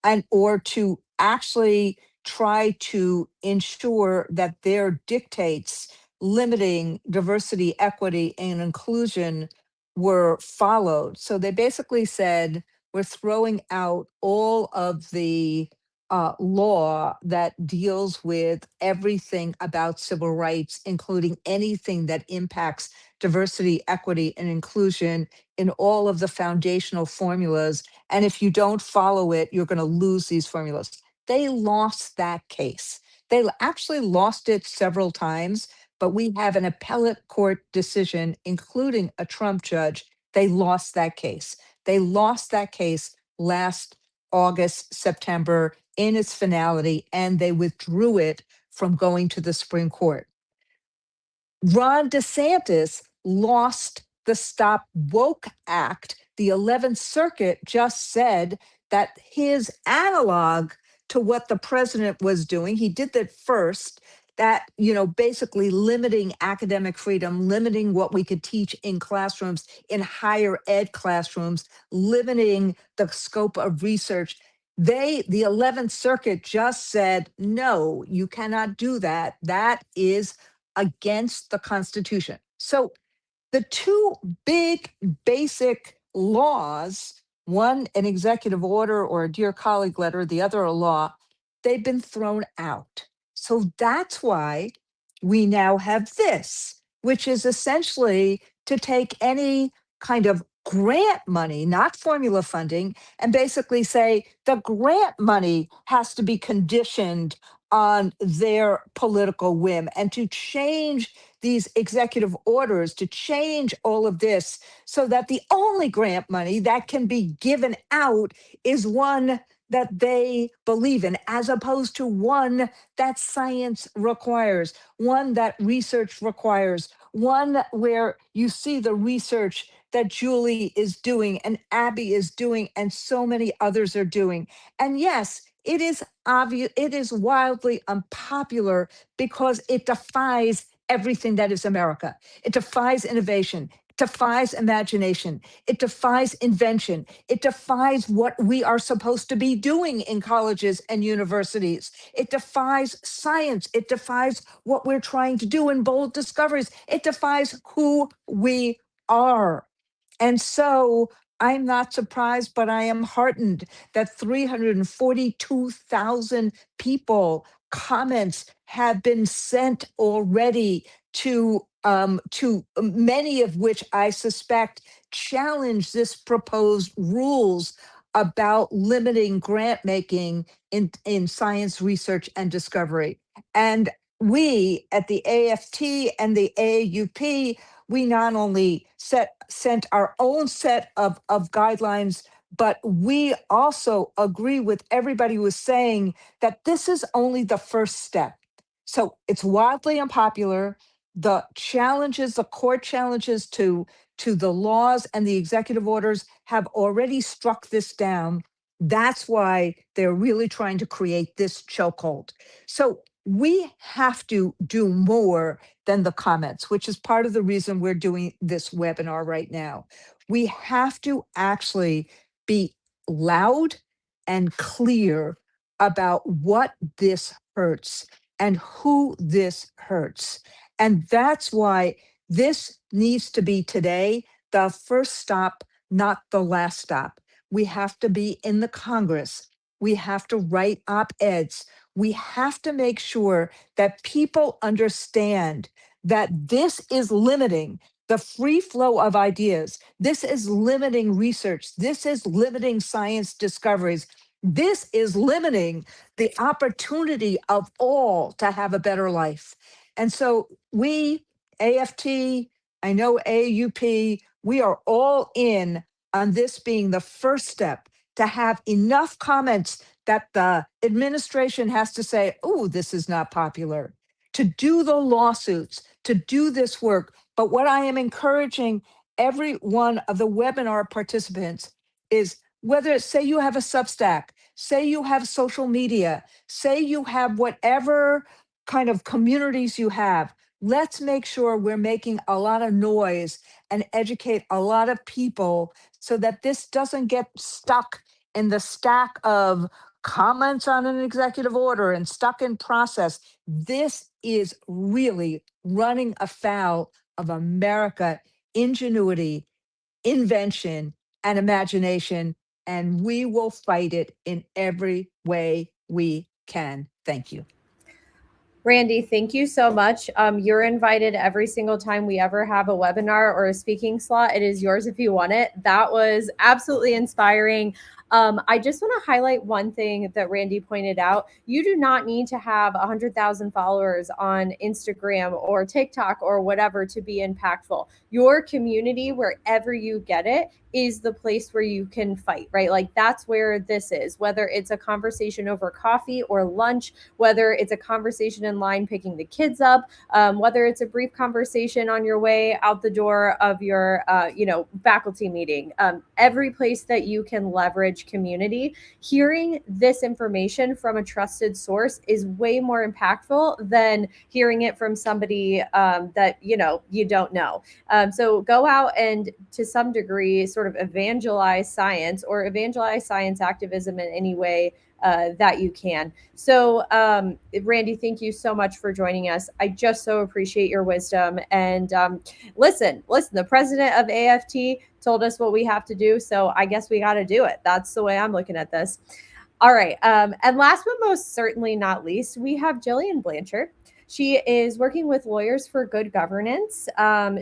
and or to actually try to ensure that their dictates limiting diversity, equity, and inclusion were followed. So they basically said, we're throwing out all of the law that deals with everything about civil rights, including anything that impacts diversity, equity, and inclusion in all of the foundational formulas. And if you don't follow it, you're going to lose these formulas. They lost that case. They actually lost it several times, but we have an appellate court decision, including a Trump judge. They lost that case. They lost that case last August, September in its finality, and they withdrew it from going to the Supreme Court. Ron DeSantis lost the Stop Woke Act. The 11th Circuit just said that his analog to what the president was doing, he did that first, that, you know, basically limiting academic freedom, limiting what we could teach in classrooms, in higher ed classrooms, limiting the scope of research. The 11th Circuit just said, no, you cannot do that. That is against the Constitution. So the two big basic laws, one an executive order or a dear colleague letter, the other a law, they've been thrown out. So that's why we now have this, which is essentially to take any kind of grant money, not formula funding, and basically say the grant money has to be conditioned on their political whim, and to change these executive orders, to change all of this so that the only grant money that can be given out is one that they believe in, as opposed to one that science requires, one that research requires, one where you see the research that Julie is doing and Abby is doing and so many others are doing. And yes, it is obvious, it is wildly unpopular because it defies everything that is America. It defies innovation, it defies imagination, it defies invention, it defies what we are supposed to be doing in colleges and universities. It defies science, it defies what we're trying to do in bold discoveries, it defies who we are. And so I'm not surprised, but I am heartened that 342,000 people comments have been sent already to many of which I suspect challenge this proposed rules about limiting grant making in science research and discovery. And we at the AFT and the AAUP, we not only sent our own set of guidelines, but we also agree with everybody who is saying that this is only the first step. So it's wildly unpopular. The challenges, the court challenges to the laws and the executive orders have already struck this down. That's why they're really trying to create this chokehold. So we have to do more than the comments, which is part of the reason we're doing this webinar right now. We have to actually be loud and clear about what this hurts and who this hurts. And that's why this needs to be today the first stop, not the last stop. We have to be in the Congress. We have to write op-eds. We have to make sure that people understand that this is limiting the free flow of ideas. This is limiting research. This is limiting science discoveries. This is limiting the opportunity of all to have a better life. And so we, AFT, I know AUP, we are all in on this being the first step to have enough comments that the administration has to say, oh, this is not popular, to do the lawsuits, to do this work. But what I am encouraging every one of the webinar participants is, whether say you have a Substack, say you have social media, say you have whatever kind of communities you have, let's make sure we're making a lot of noise and educate a lot of people so that this doesn't get stuck in the stack of comments on an executive order and stuck in process. This is really running afoul of America ingenuity, invention, and imagination, and we will fight it in every way we can. Thank you. Randy, thank you so much. You're invited every single time we ever have a webinar or a speaking slot. It is yours if you want it. That was absolutely inspiring. I just want to highlight one thing that Randy pointed out. You do not need to have 100,000 followers on Instagram or TikTok or whatever to be impactful. Your community, wherever you get it, is the place where you can fight, right? Like that's where this is, whether it's a conversation over coffee or lunch, whether it's a conversation in line picking the kids up, whether it's a brief conversation on your way out the door of your, faculty meeting, every place that you can leverage community, hearing this information from a trusted source is way more impactful than hearing it from somebody that, you don't know. So go out and to some degree sort of evangelize science or evangelize science activism in any way that you can. So Randy, thank you so much for joining us. I just so appreciate your wisdom. And listen, the president of AFT told us what we have to do. So I guess we got to do it. That's the way I'm looking at this. All right. And last but most certainly not least, we have Jillian Blanchard. She is working with Lawyers for Good Governance.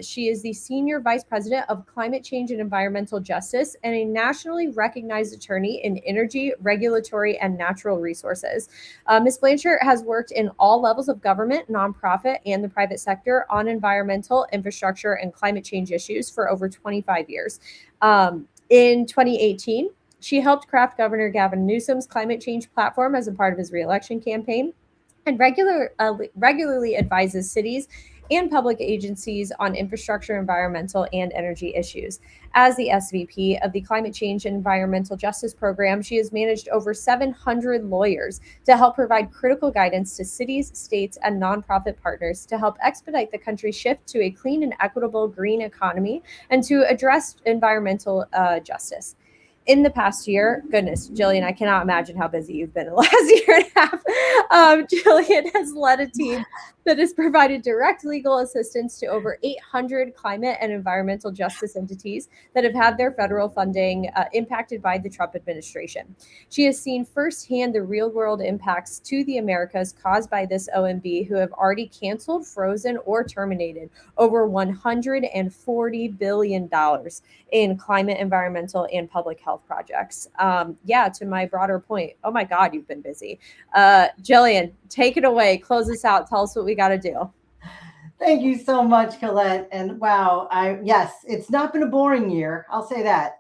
She is the Senior Vice President of Climate Change and Environmental Justice and a nationally recognized attorney in energy, regulatory, and natural resources. Ms. Blanchard has worked in all levels of government, nonprofit, and the private sector on environmental, infrastructure, and climate change issues for over 25 years. In 2018, she helped craft Governor Gavin Newsom's climate change platform as a part of his re-election campaign, and regularly advises cities and public agencies on infrastructure, environmental, and energy issues. As the SVP of the Climate Change and Environmental Justice Program, she has managed over 700 lawyers to help provide critical guidance to cities, states, and nonprofit partners to help expedite the country's shift to a clean and equitable green economy and to address environmental justice. in the past year, goodness, Jillian, I cannot imagine how busy you've been the last year and a half. Jillian has led a team that has provided direct legal assistance to over 800 climate and environmental justice entities that have had their federal funding impacted by the Trump administration. She has seen firsthand the real-world impacts to the Americas caused by this OMB, who have already canceled, frozen, or terminated over $140 billion in climate, environmental, and public health projects. Yeah, to my broader point, oh my God, you've been busy. Jillian, take it away. Close us out. Tell us what we got to do. Thank you so much, Colette. And wow, yes, it's not been a boring year. I'll say that.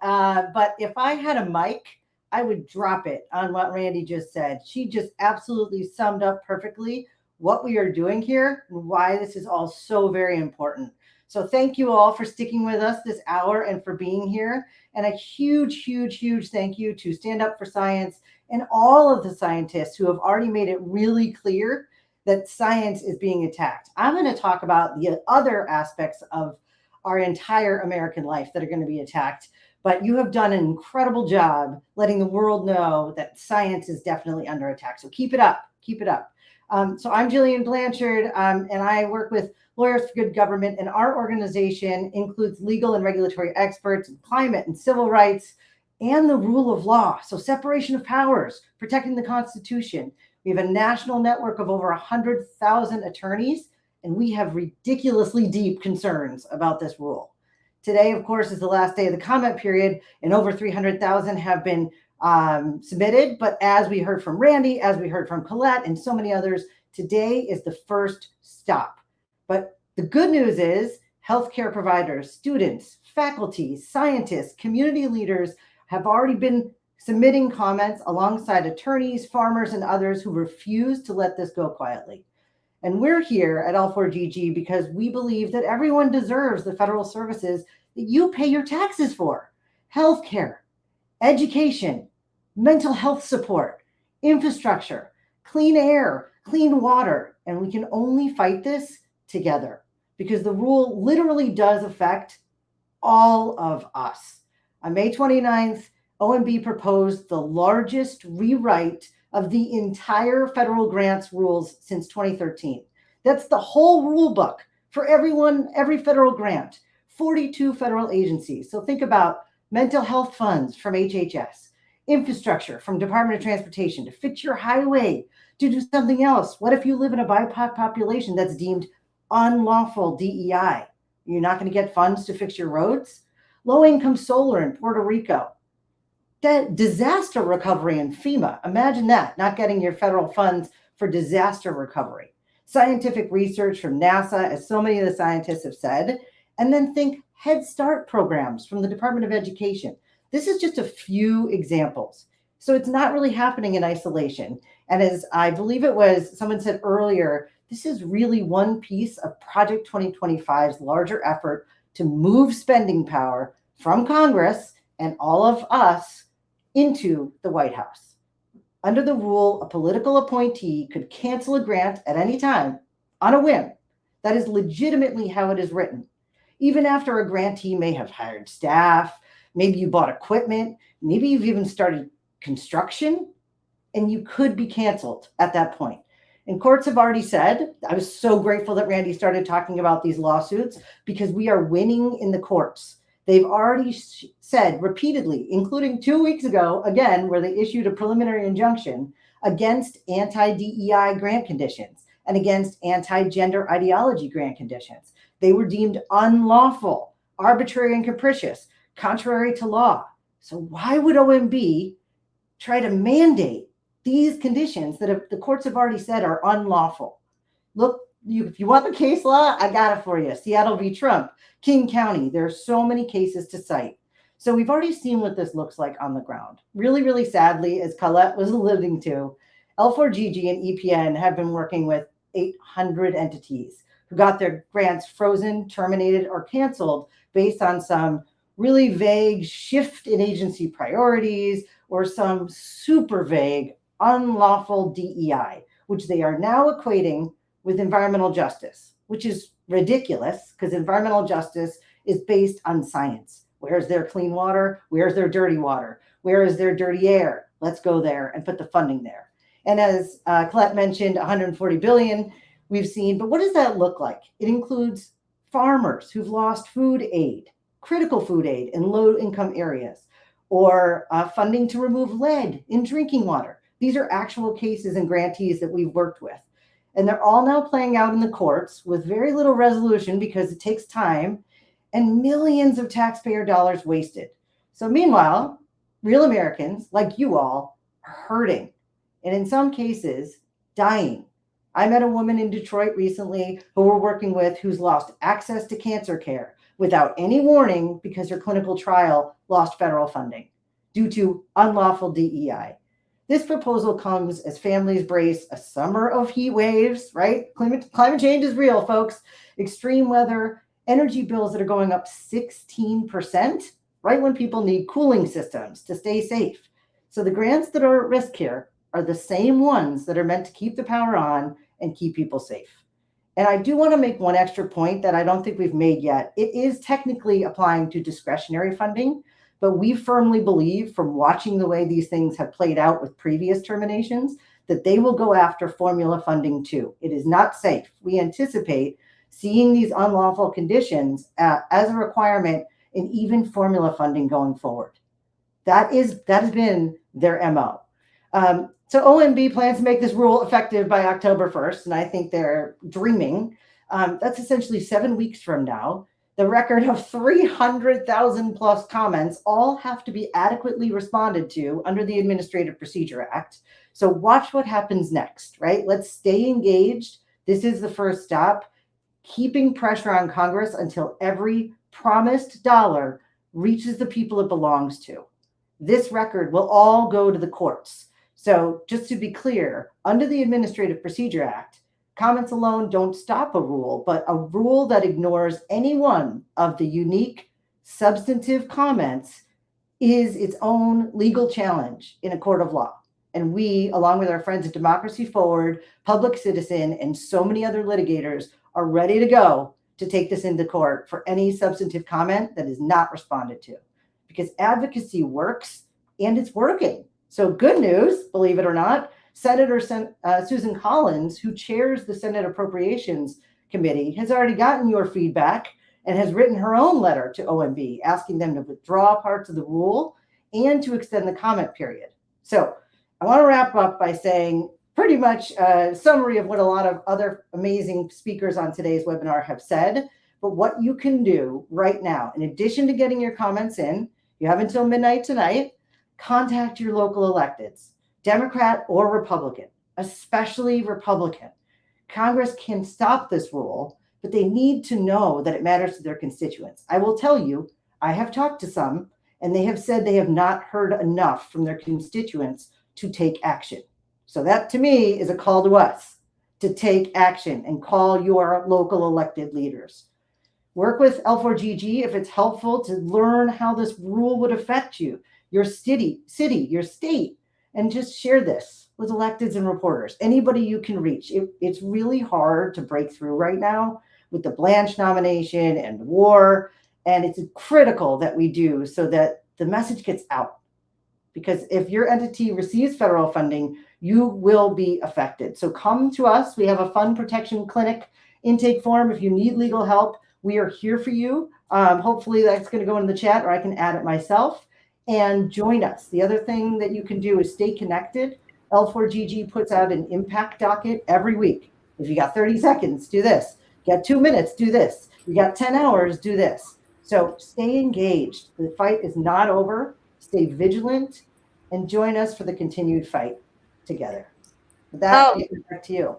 But if I had a mic, I would drop it on what Randy just said. She just absolutely summed up perfectly what we are doing here and why this is all so very important. So thank you all for sticking with us this hour and for being here. And a huge, huge, huge thank you to Stand Up for Science and all of the scientists who have already made it really clear that science is being attacked. I'm going to talk about the other aspects of our entire American life that are going to be attacked. But you have done an incredible job letting the world know that science is definitely under attack. So keep it up. Keep it up. So I'm Jillian Blanchard, and I work with Lawyers for Good Government, and our organization includes legal and regulatory experts in climate and civil rights and the rule of law. So separation of powers, protecting the Constitution. We have a national network of over 100,000 attorneys, and we have ridiculously deep concerns about this rule. Today, of course, is the last day of the comment period, and over 300,000 have been submitted. But as we heard from Randy, as we heard from Colette, and so many others, today is the first stop. But the good news is healthcare providers, students, faculty, scientists, community leaders have already been submitting comments alongside attorneys, farmers, and others who refuse to let this go quietly. And we're here at L4GG because we believe that everyone deserves the federal services that you pay your taxes for: healthcare, education, mental health support, infrastructure, clean air, clean water. And we can only fight this together because the rule literally does affect all of us. On May 29th, OMB proposed the largest rewrite of the entire federal grants rules since 2013. That's the whole rule book for everyone, every federal grant, 42 federal agencies. So think about mental health funds from HHS, infrastructure from Department of Transportation to fix your highway, to do something else. What if you live in a BIPOC population that's deemed unlawful DEI? You're not going to get funds to fix your roads? Low-income solar in Puerto Rico. Disaster recovery in FEMA. Imagine that, not getting your federal funds for disaster recovery. Scientific research from NASA, as so many of the scientists have said. And then think Head Start programs from the Department of Education. This is just a few examples. So it's not really happening in isolation. And as I believe it was, someone said earlier, this is really one piece of Project 2025's larger effort to move spending power from Congress and all of us into the White House. Under the rule, a political appointee could cancel a grant at any time on a whim. That is legitimately how it is written. Even after a grantee may have hired staff, maybe you bought equipment, maybe you've even started construction, and you could be canceled at that point. And courts have already said, I was so grateful that Randy started talking about these lawsuits because we are winning in the courts. They've already said repeatedly, including 2 weeks ago, again, where they issued a preliminary injunction against anti-DEI grant conditions and against anti-gender ideology grant conditions. They were deemed unlawful, arbitrary and capricious, contrary to law. So why would OMB try to mandate these conditions that the courts have already said are unlawful? Look, if you want the case law, I got it for you. Seattle v. Trump, King County. There are so many cases to cite. So we've already seen what this looks like on the ground. Really, really sadly, as Colette was alluding to, L4GG and EPN have been working with 800 entities who got their grants frozen, terminated, or canceled based on some really vague shift in agency priorities or some super vague unlawful DEI, which they are now equating with environmental justice, which is ridiculous because environmental justice is based on science. Where's their clean water? Where's their dirty water? Where is their dirty air? Let's go there and put the funding there. And as Colette mentioned, 140 billion we've seen, but what does that look like? It includes farmers who've lost food aid, critical food aid in low income areas, or funding to remove lead in drinking water. These are actual cases and grantees that we've worked with. And they're all now playing out in the courts with very little resolution because it takes time and millions of taxpayer dollars wasted. So meanwhile, real Americans like you all are hurting, and in some cases, dying. I met a woman in Detroit recently who we're working with who's lost access to cancer care without any warning because her clinical trial lost federal funding due to unlawful DEI. This proposal comes as families brace a summer of heat waves, right? Climate change is real, folks. Extreme weather, energy bills that are going up 16%, right when people need cooling systems to stay safe. So the grants that are at risk here are the same ones that are meant to keep the power on and keep people safe. And I do want to make one extra point that I don't think we've made yet. It is technically applying to discretionary funding, but we firmly believe from watching the way these things have played out with previous terminations that they will go after formula funding too. It is not safe. We anticipate seeing these unlawful conditions as a requirement in even formula funding going forward. That has been their MO. So OMB plans to make this rule effective by October 1st, and I think they're dreaming. That's essentially 7 weeks from now. The record of 300,000 plus comments all have to be adequately responded to under the Administrative Procedure Act. So watch what happens next, right? Let's stay engaged. This is the first stop. Keeping pressure on Congress until every promised dollar reaches the people it belongs to. This record will all go to the courts. So just to be clear, under the Administrative Procedure Act, comments alone don't stop a rule, but a rule that ignores any one of the unique substantive comments is its own legal challenge in a court of law. And we, along with our friends at Democracy Forward, Public Citizen, and so many other litigators, are ready to go to take this into court for any substantive comment that is not responded to. Because advocacy works, and it's working. So good news, believe it or not, Senator Susan Collins, who chairs the Senate Appropriations Committee, has already gotten your feedback and has written her own letter to OMB asking them to withdraw parts of the rule and to extend the comment period. So I want to wrap up by saying pretty much a summary of what a lot of other amazing speakers on today's webinar have said, but what you can do right now, in addition to getting your comments in, you have until midnight tonight, contact your local electeds, Democrat or Republican, especially Republican. Congress can stop this rule, but they need to know that it matters to their constituents. I will tell you, I have talked to some, and they have said they have not heard enough from their constituents to take action. So that to me is a call to us to take action and call your local elected leaders. Work with L4GG if it's helpful to learn how this rule would affect you, your city, your state, and just share this with electeds and reporters, anybody you can reach. It's really hard to break through right now with the Blanche nomination and war, and it's critical that we do so that the message gets out. Because if your entity receives federal funding, you will be affected. So come to us. We have a fund protection clinic intake form. If you need legal help, we are here for you. Hopefully that's going to go in the chat, or I can add it myself. And join us. The other thing that you can do is stay connected. L4GG puts out an impact docket every week. If you got 30 seconds, do this. You got 2 minutes, do this. You got 10 hours, do this. So stay engaged. The fight is not over. Stay vigilant and join us for the continued fight together. With that, back to you.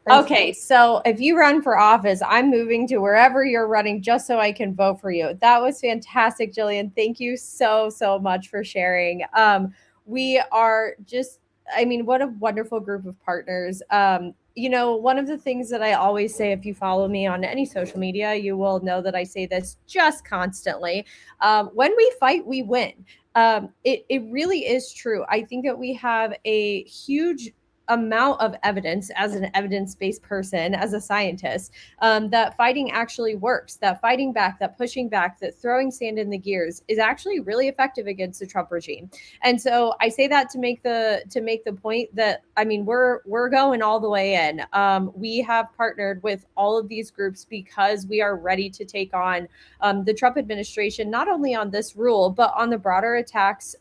Thanks. Okay, so if you run for office, I'm moving to wherever you're running just so I can vote for you. That was fantastic, Jillian. Thank you so much for sharing. We are just, I mean, what a wonderful group of partners. You know, one of the things that I always say, if you follow me on any social media, you will know that I say this just constantly. When we fight, we win. It really is true. I think that we have a huge amount of evidence as an evidence-based person, as a scientist, that fighting actually works, that fighting back, that pushing back, that throwing sand in the gears is actually really effective against the Trump regime. And so I say that to make the point that, I mean, we're going all the way in. We have partnered with all of these groups because we are ready to take on the Trump administration, not only on this rule, but on the broader attacks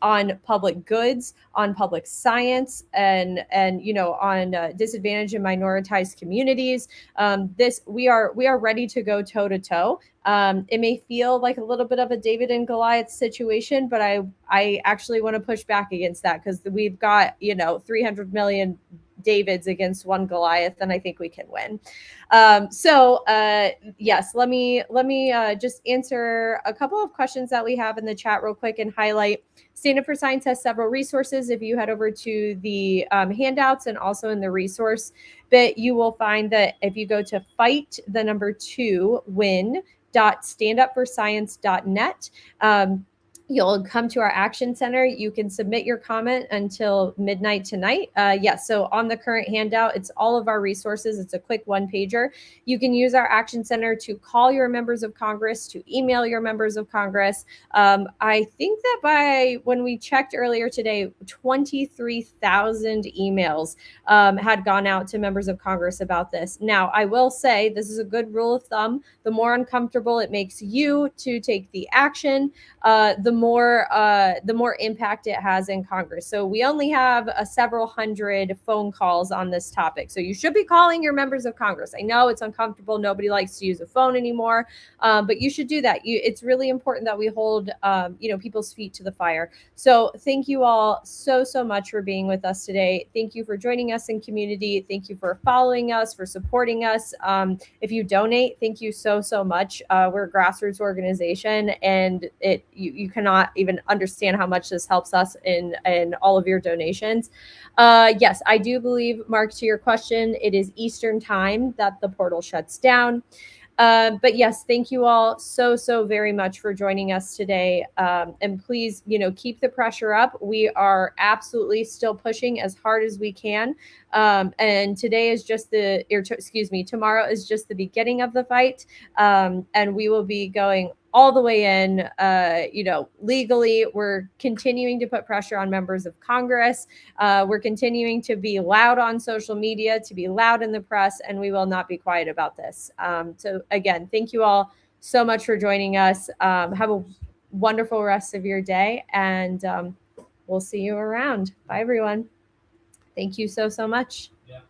on public goods, on public science, and on disadvantaged and minoritized communities. We are ready to go toe to toe. It may feel like a little bit of a David and Goliath situation, but I actually want to push back against that, because we've got 300 million Davids against one Goliath, and I think we can win. Yes, let me just answer a couple of questions that we have in the chat real quick and highlight. Stand Up for Science has several resources. If you head over to the handouts and also in the resource bit, you will find that if you go to fight2win.standupforscience.net, you'll come to our action center. You can submit your comment until midnight tonight. Yes, so on the current handout, it's all of our resources. It's a quick one-pager. You can use our action center to call your members of Congress, to email your members of Congress. I think that when we checked earlier today, 23,000 emails had gone out to members of Congress about this. Now, I will say this is a good rule of thumb. The more uncomfortable it makes you to take the action, the more impact it has in Congress. So we only have several hundred phone calls on this topic. So you should be calling your members of Congress. I know it's uncomfortable. Nobody likes to use a phone anymore, but you should do that. It's really important that we hold people's feet to the fire. So thank you all so much for being with us today. Thank you for joining us in community. Thank you for following us, for supporting us. If you donate, thank you so much. We're a grassroots organization, and you cannot even understand how much this helps us in all of your donations. Yes, I do believe, Mark, to your question, it is Eastern time that the portal shuts down. But yes, thank you all so very much for joining us today. And please, keep the pressure up. We are absolutely still pushing as hard as we can. And today is just tomorrow is just the beginning of the fight. And we will be going all the way in, legally. We're continuing to put pressure on members of Congress. We're continuing to be loud on social media, to be loud in the press, and we will not be quiet about this. So again, thank you all so much for joining us. Have a wonderful rest of your day, and we'll see you around. Bye, everyone. Thank you so much. Yeah.